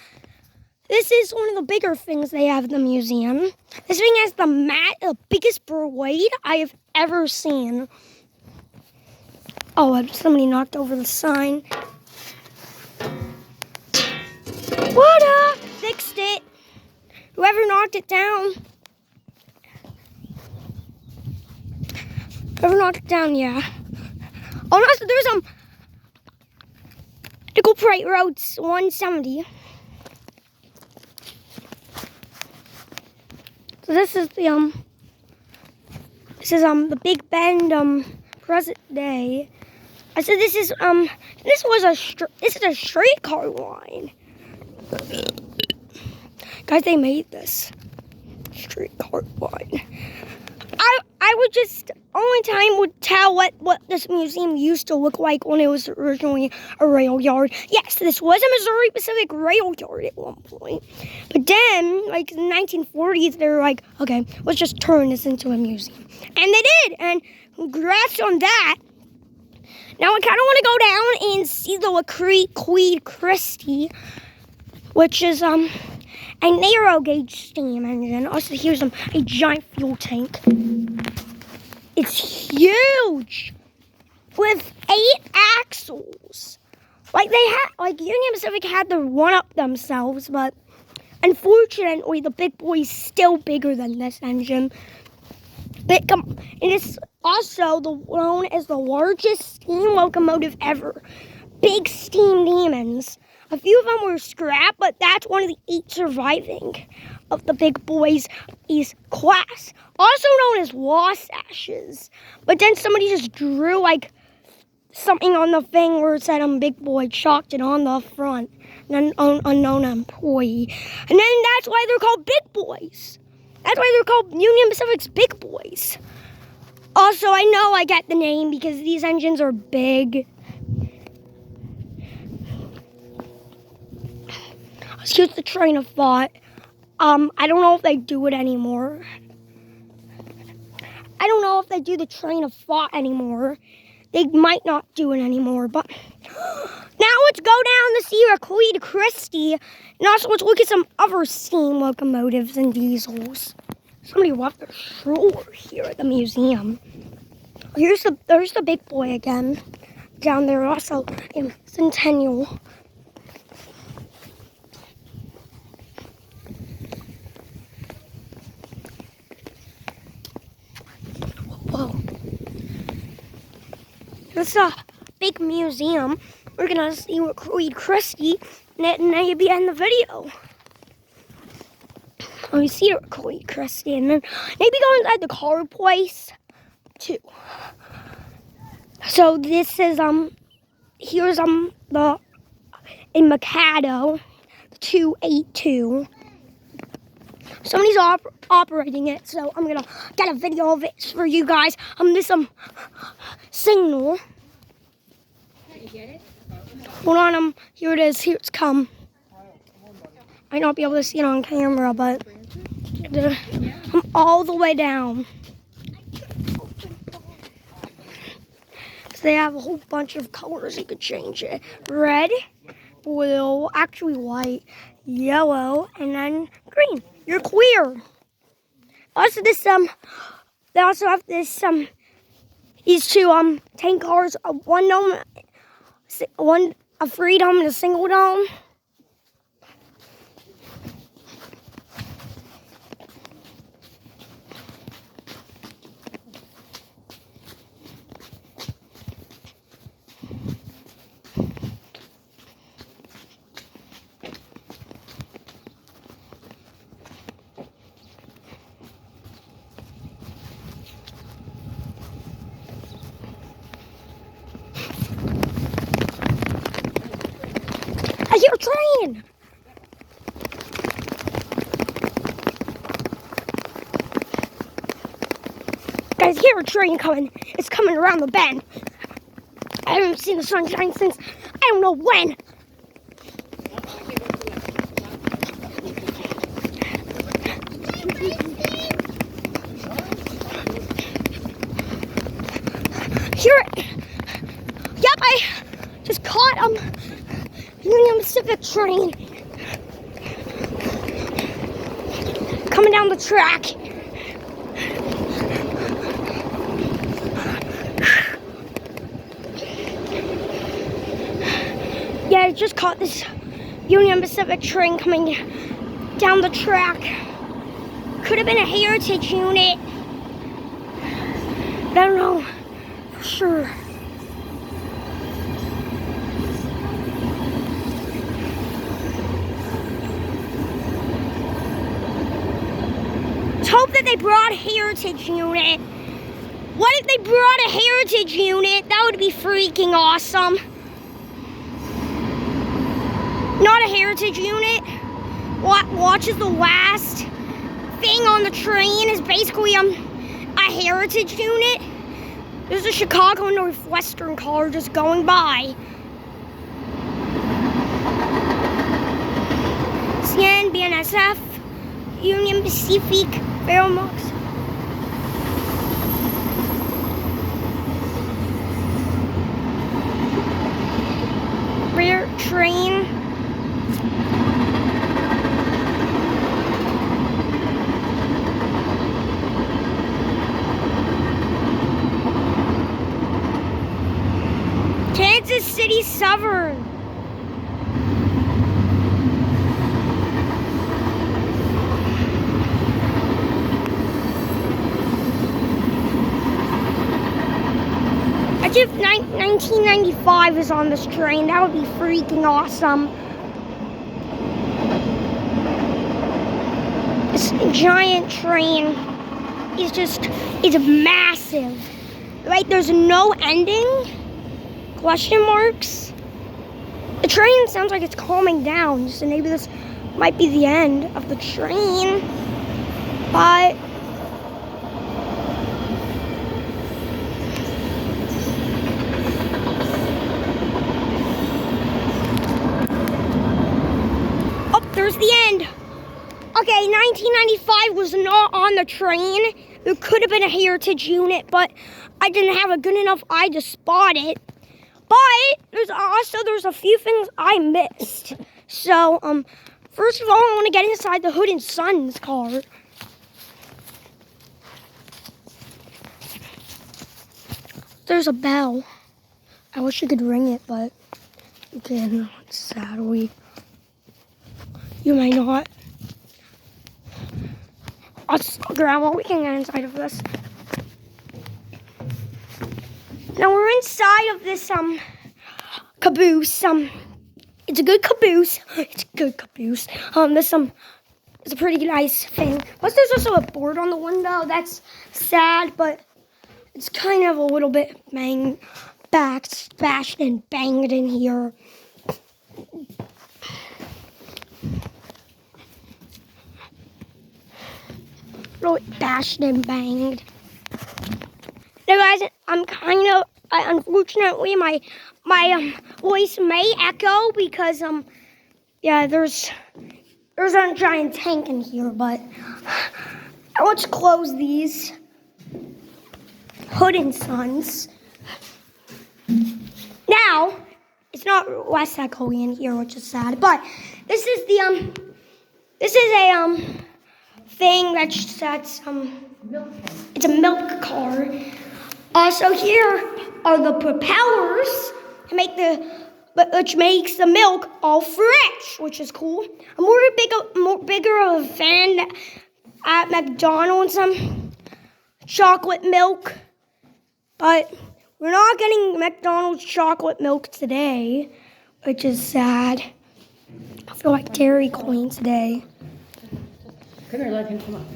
This is one of the bigger things they have in the museum. This thing has the biggest blade I have ever seen. Oh, somebody knocked over the sign. What? Fixed it. Whoever knocked it down. Yeah. Oh no, so there's Nickel Plate Road 170. So this is the Big Bend present day. I said this is this is a streetcar line. Guys, they made this streetcar line. I would just only time would tell what this museum used to look like when it was originally a rail yard. Yes, this was a Missouri Pacific rail yard at one point. But then, like in the 1940s, they were like, okay, let's just turn this into a museum. And they did, and congrats on that. Now I kind of want to go down and see the Queen Christie, which is a narrow gauge steam engine. Also, here's a giant fuel tank. It's huge with 8 axles. Union Pacific had to one up themselves, but unfortunately, the big boy is still bigger than this engine. It is also known as the largest steam locomotive ever. Big steam demons. A few of them were scrapped, but that's one of the 8 surviving of the big boys' class. Also known as lost ashes. But then somebody just drew something on the thing where it said big boy, chalked it on the front. An unknown employee. And then that's why they're called big boys. That's why they're called Union Pacific's big boys. Also, I know I get the name because these engines are big. Here's the train of thought. I don't know if they do it anymore. I don't know if they do the train of thought anymore. They might not do it anymore, but now let's go down to see Reed Christie, and also let's look at some other steam locomotives and diesels. Somebody left their stroller here at the museum. There's the big boy again, down there also in Centennial. Whoa. It's a big museum. We're gonna see Reed Christie, and maybe end the video. We see Reed Christie, and then maybe go inside the car place too. So this is here's the in Mikado, the 282. Somebody's operating it, so I'm gonna get a video of it for you guys. This signal. You get it? Hold on, here it is. Here it's come. I might not be able to see it on camera, but I'm all the way down. So they have a whole bunch of colors you could change it. Red, blue, actually white, yellow, and then green. You're queer. Also, they also have these 2 tank cars, one dome, a free dome and a single dome. I hear a train! Guys, I hear a train coming. It's coming around the bend. I haven't seen the sunshine since I don't know when. Hear it. Yep, I just caught Union Pacific train coming down the track. Yeah, I just caught this Union Pacific train coming down the track. Could have been a heritage unit. But I don't know for sure. Hope that they brought a heritage unit. What if they brought a heritage unit? That would be freaking awesome. Not a heritage unit. Watches the last thing on the train is basically a heritage unit. There's a Chicago Northwestern car just going by. CN, BNSF, Union Pacific, Fairmox. Rear train. Kansas City Southern. If 1995 is on this train, that would be freaking awesome. This giant train is massive. Right, there's no ending? Question marks? The train sounds like it's calming down, so maybe this might be the end of the train. But there's the end. Okay, 1995 was not on the train. There could have been a heritage unit, but I didn't have a good enough eye to spot it. But there's a few things I missed. So, first of all, I want to get inside the Hood and Sons car. There's a bell. I wish you could ring it, but you can. Sadly. You might not. Grandma, we can get inside of this. Now we're inside of this caboose. It's a good caboose. It's a good caboose. This it's a pretty nice thing. Plus, there's also a board on the window. That's sad, but it's kind of a little bit bashed and banged in here. Really bashed and banged. Now, guys, unfortunately, my voice may echo because yeah, there's a giant tank in here. But let's close these. Hood and Sons. Now, it's not less echoey in here, which is sad. But this is a thing that's it's a milk car. So here are the propellers to make which makes the milk all fresh, which is cool. I'm more bigger of a fan at McDonald's chocolate milk, but we're not getting McDonald's chocolate milk today, which is sad. I feel like Dairy Queen today. Come here, let him come up.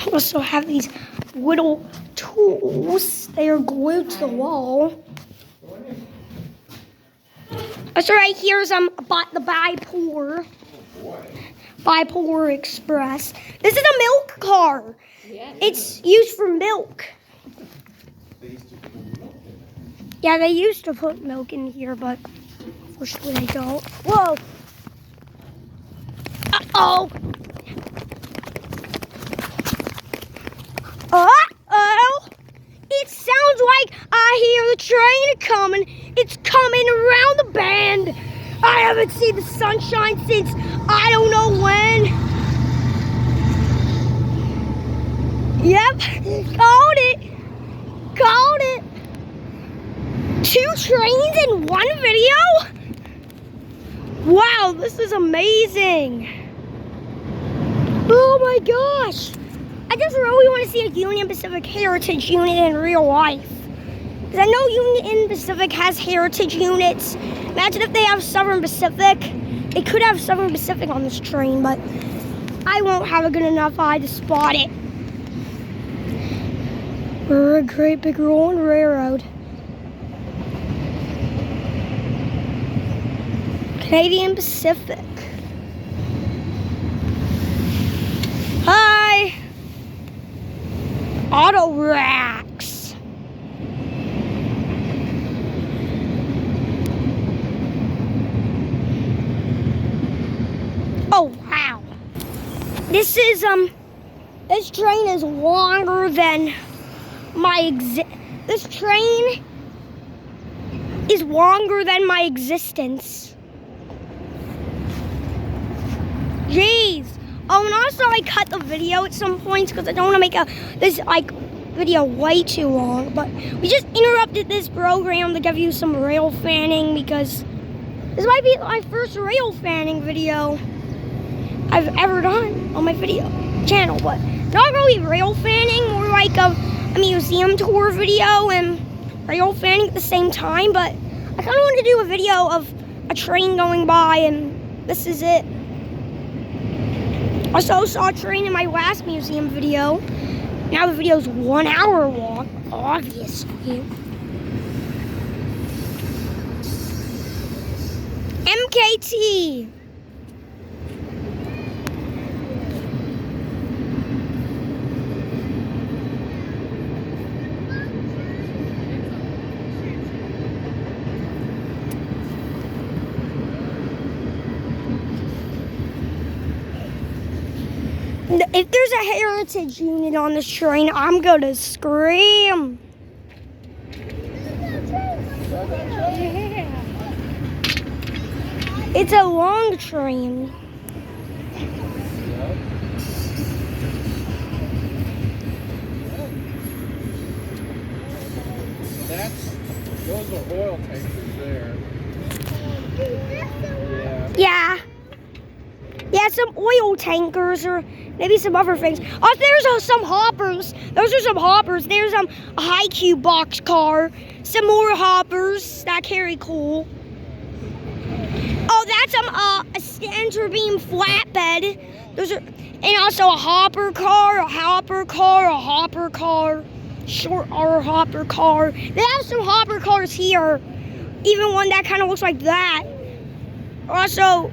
I also have these little tools. They are glued to the wall. So right here's the Bipolar Express. This is a milk car. Yeah. It's used for milk. Yeah, they used to put milk in here, but unfortunately they don't. Whoa. Uh-oh. Uh-oh. It sounds like I hear the train coming. It's coming around the bend. I haven't seen the sunshine since I don't know when. Yep, called it. Called it. 2 trains in one video? Wow, this is amazing. Oh my gosh. I just really want to see a Union Pacific heritage unit in real life. Because I know Union Pacific has heritage units. Imagine if they have Southern Pacific. They could have Southern Pacific on this train, but I won't have a good enough eye to spot it. We're a great big rolling railroad. Canadian Pacific. Hi. Auto racks. Oh wow. This train is longer than this train is longer than my existence. Jeez. Oh, and also I cut the video at some points because I don't want to make this video way too long, but we just interrupted this program to give you some rail fanning because this might be my first rail fanning video I've ever done on my video channel, but not really rail fanning, more like a museum tour video and rail fanning at the same time, but I kind of want to do a video of a train going by, and this is it. I also saw a train in my last museum video. Now the video's 1 hour long, obviously. MKT. If there's a heritage unit on this train, I'm gonna scream. It's a long train. Those are oil tankers there. Yeah. Yeah, some oil tankers or maybe some other things. Oh, there's some hoppers. Those are some hoppers. There's a high cube box car. Some more hoppers that carry coal. Oh, that's a standard beam flatbed. Those are, and also a hopper car, a hopper car, a hopper car, short R hopper car. They have some hopper cars here. Even one that kind of looks like that. Also,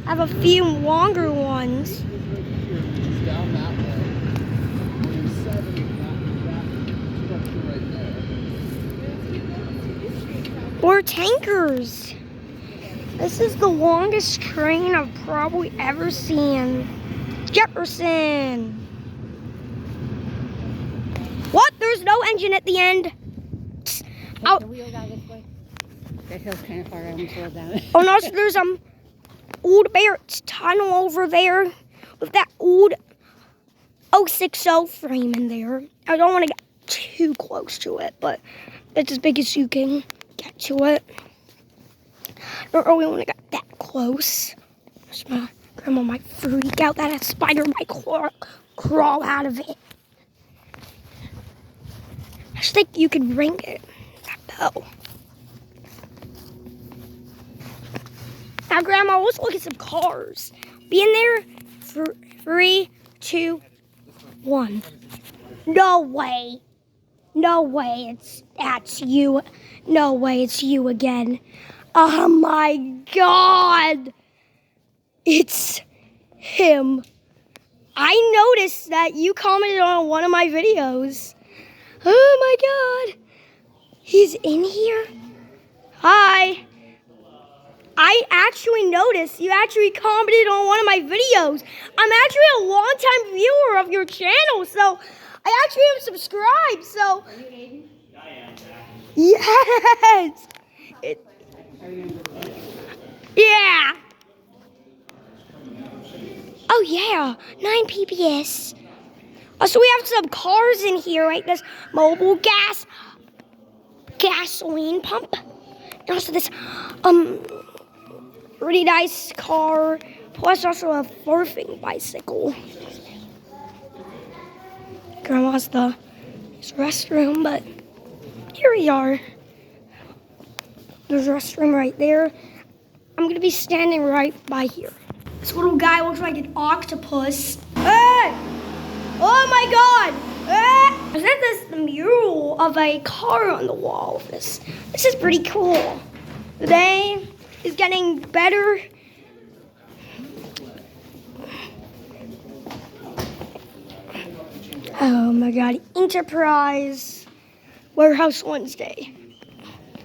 I have a few longer ones. Down that way. There's 7 that structure right there. Or tankers. This is the longest train I've probably ever seen. Jefferson. What? There's no engine at the end. The wheel guy this way. That hill's kind of far. I almost slowed down. Oh no, so there's old Barrett's tunnel over there with that old 060 frame in there. I don't want to get too close to it, but it's as big as you can get to it. I don't really want to get that close. My grandma might freak out that a spider might crawl out of it. I just think you could ring it, that bell. Now, Grandma, let's look at some cars. Be in there for 3, 2, 1. No way. No way that's you. No way it's you again. Oh my God. It's him. I noticed that you commented on one of my videos. Oh my God. He's in here? Hi. I actually noticed you actually commented on one of my videos. I'm actually a longtime viewer of your channel, so I actually am subscribed. So, Are you Aiden? I am. yes. Yeah. Oh yeah, 9 PPS. So we have some cars in here, right? This mobile gasoline pump, and also this really nice car, plus also a surfing bicycle. Grandma's the restroom, but here we are. There's a restroom right there. I'm gonna be standing right by here. This little guy looks like an octopus. Hey! Oh my God! Hey! There's this mural of a car on the wall of this. This is pretty cool. The day is getting better. Oh my God, Enterprise Warehouse Wednesday.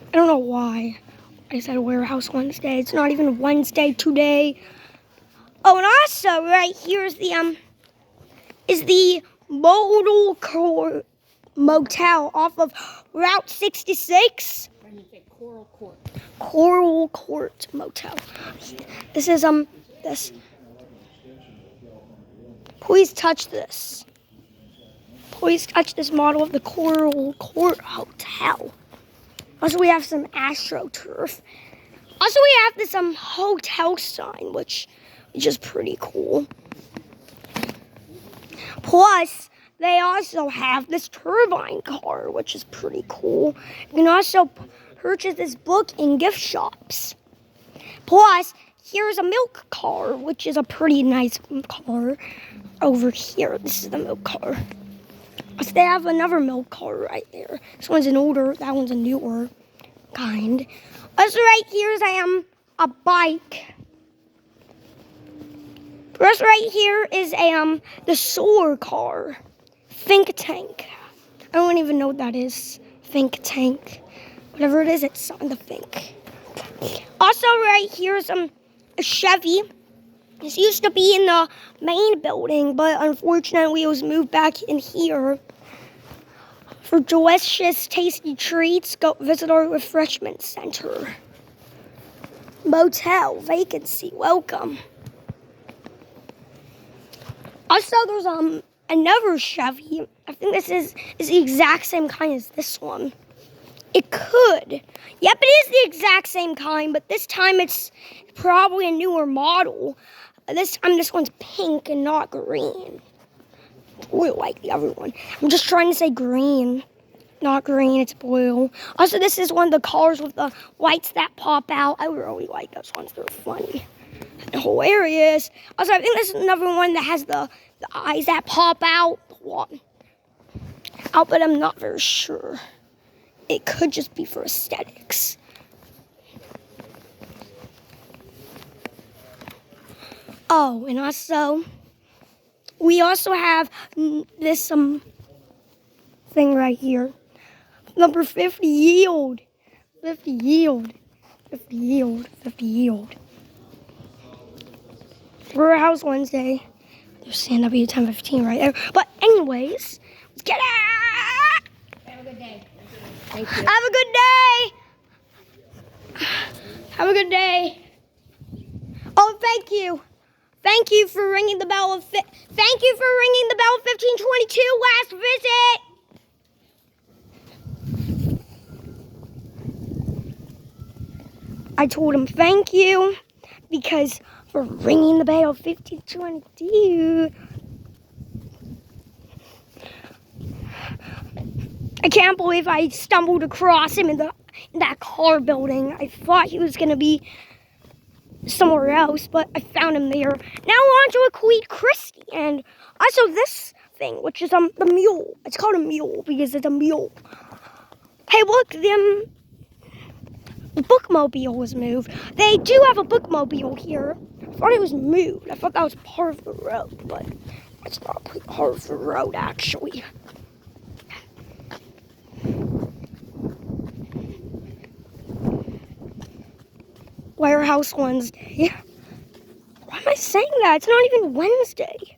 I don't know why I said Warehouse Wednesday. It's not even Wednesday today. Oh, and also right here is the Modal Court Motel off of Route 66. Coral Court. Coral Court Motel. This is this. Please touch this. Please touch this model of the Coral Court Hotel. Also, we have some AstroTurf. Also, we have this hotel sign, which is pretty cool. Plus, they also have this turbine car, which is pretty cool. You can also purchase this book in gift shops. Plus, here's a milk car, which is a pretty nice car over here. This is the milk car. So they have another milk car right there. This one's an older, that one's a newer kind. Also right here is a bike. Plus right here is the solar car. Think tank. I don't even know what that is. Think tank. Whatever it is, it's on the think. Also right here is a Chevy. This used to be in the main building, but unfortunately it was moved back in here. For delicious, tasty treats, go visit our refreshment center. Motel, vacancy, welcome. Also, there's another Chevy. I think this is the exact same kind as this one. It could. Yep, it is the exact same kind, but this time it's probably a newer model. This one's pink and not green. It's blue like the other one. I'm just trying to say green. Not green, it's blue. Also, this is one of the cars with the lights that pop out. I really like those ones. They're funny and hilarious. Also, I think this is another one that has the eyes that pop out. But I'm not very sure. It could just be for aesthetics. Oh, and also, we also have this thing right here. Number 50 yield. 50 yield. 50 yield. 50 yield. Warehouse Wednesday. There's CNW 1015 right there. But anyways, let's get it. Have a good day. Thank you. Have a good day. Have a good day. Oh, thank you. Thank you for ringing the bell of 1522 last visit. I told him thank you because for ringing the bell of 1522. I can't believe I stumbled across him in that car building. I thought he was gonna be somewhere else, but I found him there. Now on to a Queen Christie, and also this thing, which is the mule. It's called a mule because it's a mule. Hey, look, the bookmobile was moved. They do have a bookmobile here. I thought it was moved. I thought that was part of the road, but it's not part of the road actually. Warehouse Wednesday. Why am I saying that? It's not even Wednesday.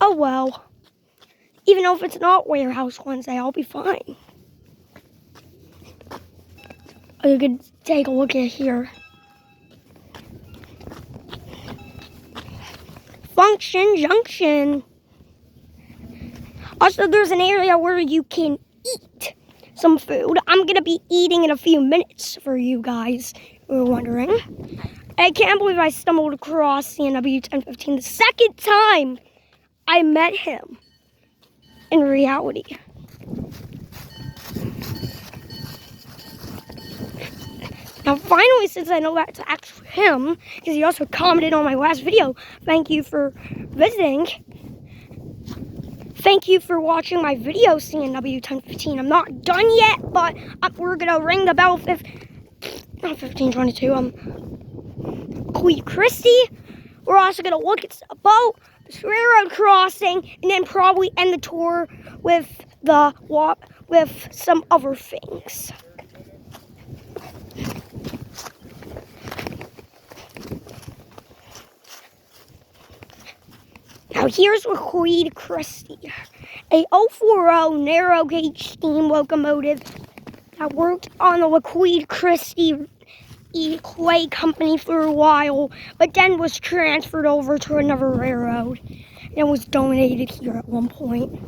Oh well. Even though if it's not Warehouse Wednesday, I'll be fine. You could take a look at here. Function Junction. Also, there's an area where you can eat some food. I'm gonna be eating in a few minutes for you guys who are wondering. I can't believe I stumbled across CNW 1015 the second time I met him in reality. Now finally, since I know that's actually him, because he also commented on my last video, thank you for visiting. Thank you for watching my video, CNW 1015. I'm not done yet, but we're going to ring the bell 1522. Queen Christie. We're also going to look at a boat, this railroad crossing, and then probably end the tour with some other things. Now here's Queen Christie, a 040 narrow gauge steam locomotive that worked on the Queen Christie Clay Company for a while, but then was transferred over to another railroad and was donated here at one point.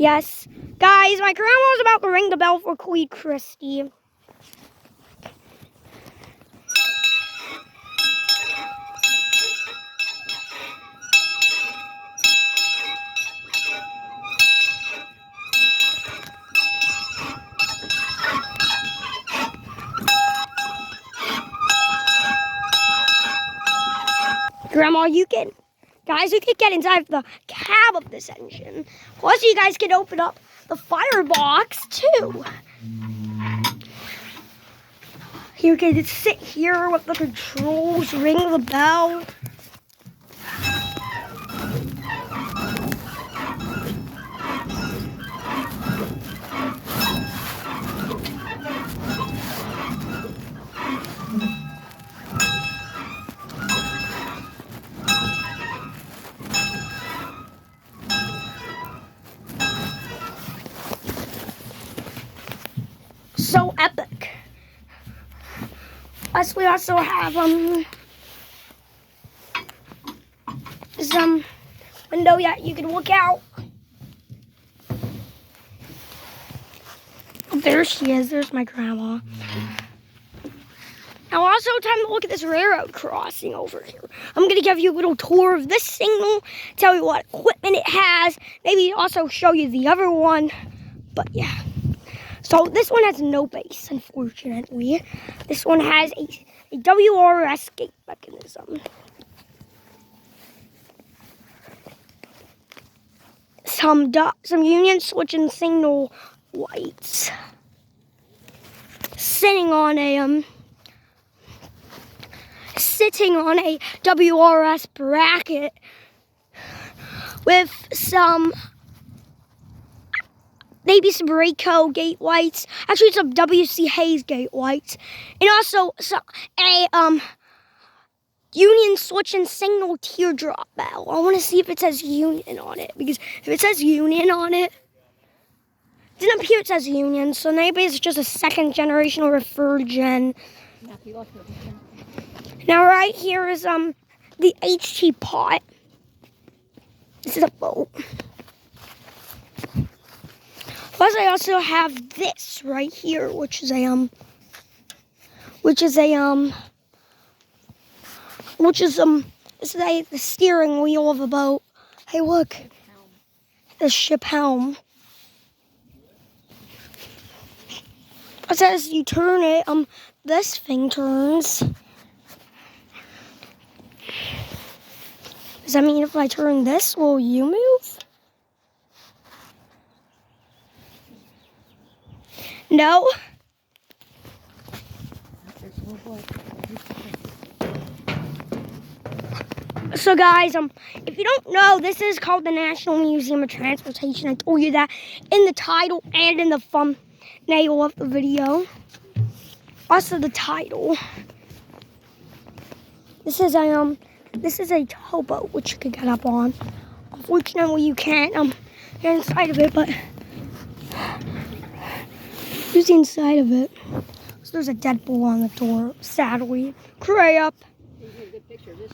Yes. Guys, my grandma's about to ring the bell for Queen Christie. Grandma, you can get inside the cab of this engine. Plus, you guys can open up the firebox too. You can sit here with the controls, ring the bell. So epic. Plus, we also have some window that you can look out. There she is. There's my grandma. Now, also time to look at this railroad crossing over here. I'm going to give you a little tour of this signal, tell you what equipment it has, maybe also show you the other one. But yeah. So this one has no base, unfortunately. This one has a WRS gate mechanism. Some Union switch and signal lights. Sitting on a WRS bracket with maybe some Rayco gate lights. Actually, some WC Hayes gate lights, and also a Union switch and signal teardrop bell. I want to see if it says Union on it, because if it says Union on it, didn't appear it says Union, so maybe it's just a second generation or a third gen. Now right here is the HT pot. This is a boat. Plus I also have this right here, which is the steering wheel of a boat. Hey, look, the ship helm. It says you turn it, this thing turns. Does that mean if I turn this, will you move? No. So guys, if you don't know, this is called the National Museum of Transportation. I told you that in the title and in the thumbnail of the video. Also the title. This is a towboat which you can get up on. Unfortunately, you can't get inside of it, but here's the inside of it. So there's a dead bull on the door. Sadly, cray up. Here's a good picture of this.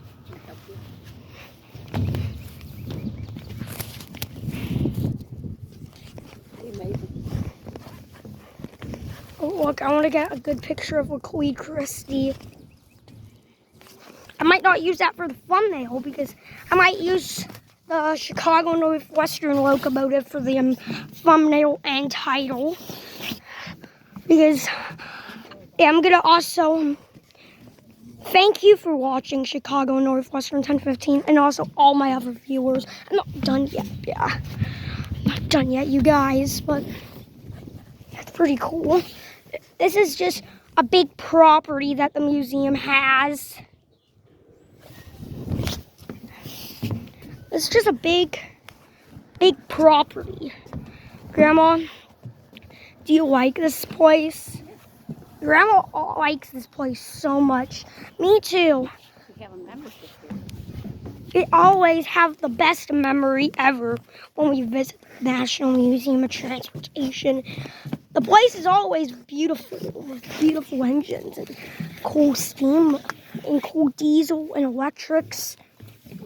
Oh, look, I want to get a good picture of a Queen Christie. I might not use that for the thumbnail because I might use the Chicago Northwestern locomotive for the thumbnail and title. Because I'm going to also thank you for watching Chicago Northwestern 1015 and also all my other viewers. I'm not done yet, yeah. I'm not done yet, you guys, but that's pretty cool. This is just a big property that the museum has. It's just a big property. Grandma, do you like this place? Grandma likes this place so much. Me too. We have a membership here. We always have the best memory ever when we visit the National Museum of Transportation. The place is always beautiful, with beautiful engines and cool steam and cool diesel and electrics.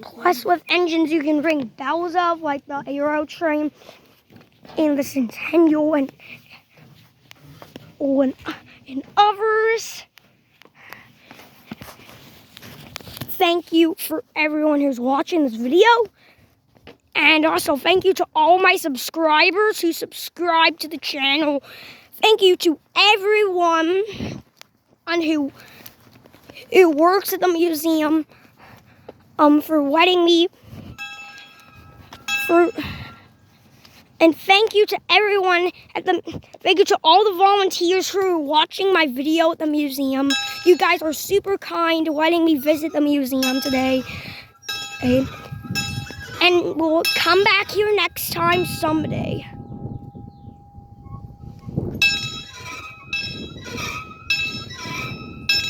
Plus with engines you can ring bells of, like the Aero train. and the Centennial and others. Thank you for everyone who's watching this video. And also thank you to all my subscribers who subscribe to the channel. Thank you to everyone who works at the museum for letting me and thank you to everyone thank you to all the volunteers who are watching my video at the museum. You guys are super kind letting me visit the museum today. And we'll come back here next time someday.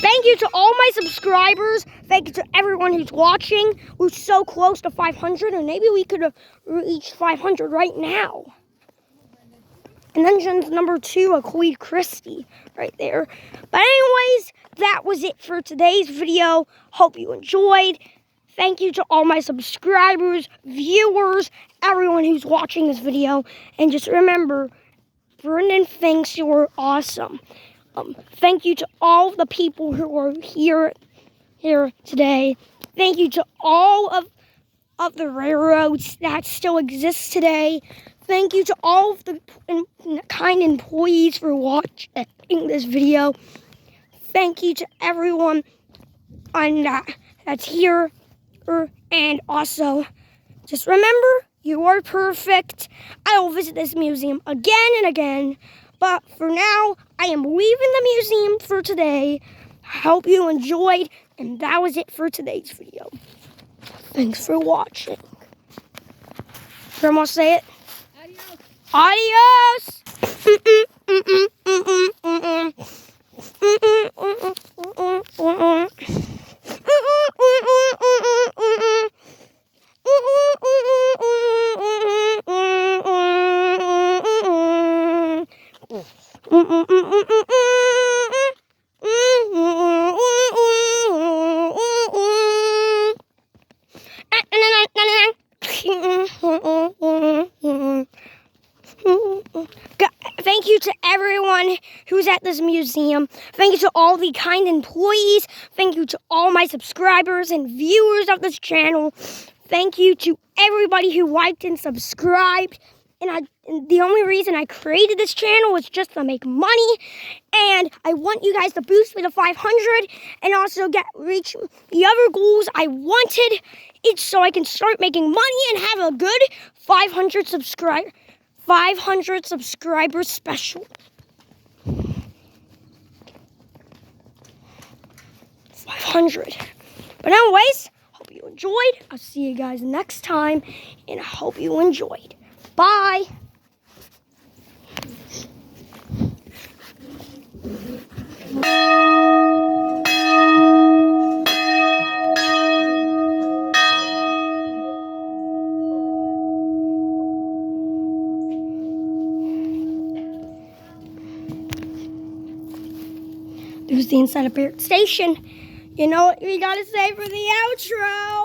Thank you to all my subscribers. Thank you to everyone who's watching. We're so close to 500, and maybe we could have reached 500 right now. And then number 2, Queen Christie, right there. But anyways, that was it for today's video. Hope you enjoyed. Thank you to all my subscribers, viewers, everyone who's watching this video. And just remember, Brendan thinks you're awesome. Thank you to all the people who are here today. Thank you to all of the railroads that still exist today. Thank you to all of the kind employees for watching this video. Thank you to everyone that's here. And also, just remember, you are perfect. I will visit this museum again and again. But for now, I am leaving the museum for today. I hope you enjoyed. And that was it for today's video. Thanks for watching. Grandma, say it. Adios. Thank you to everyone who's at this museum. Thank you to all the kind employees. Thank you to all my subscribers and viewers of this channel. Thank you to everybody who liked and subscribed. And the only reason I created this channel was just to make money. And I want you guys to boost me to 500 and also reach the other goals I wanted. It's so I can start making money and have a good 500 subscribers special. 500. But anyways, hope you enjoyed. I'll see you guys next time, and I hope you enjoyed. Bye. There's the inside of Barrett Station. You know what we gotta say for the outro?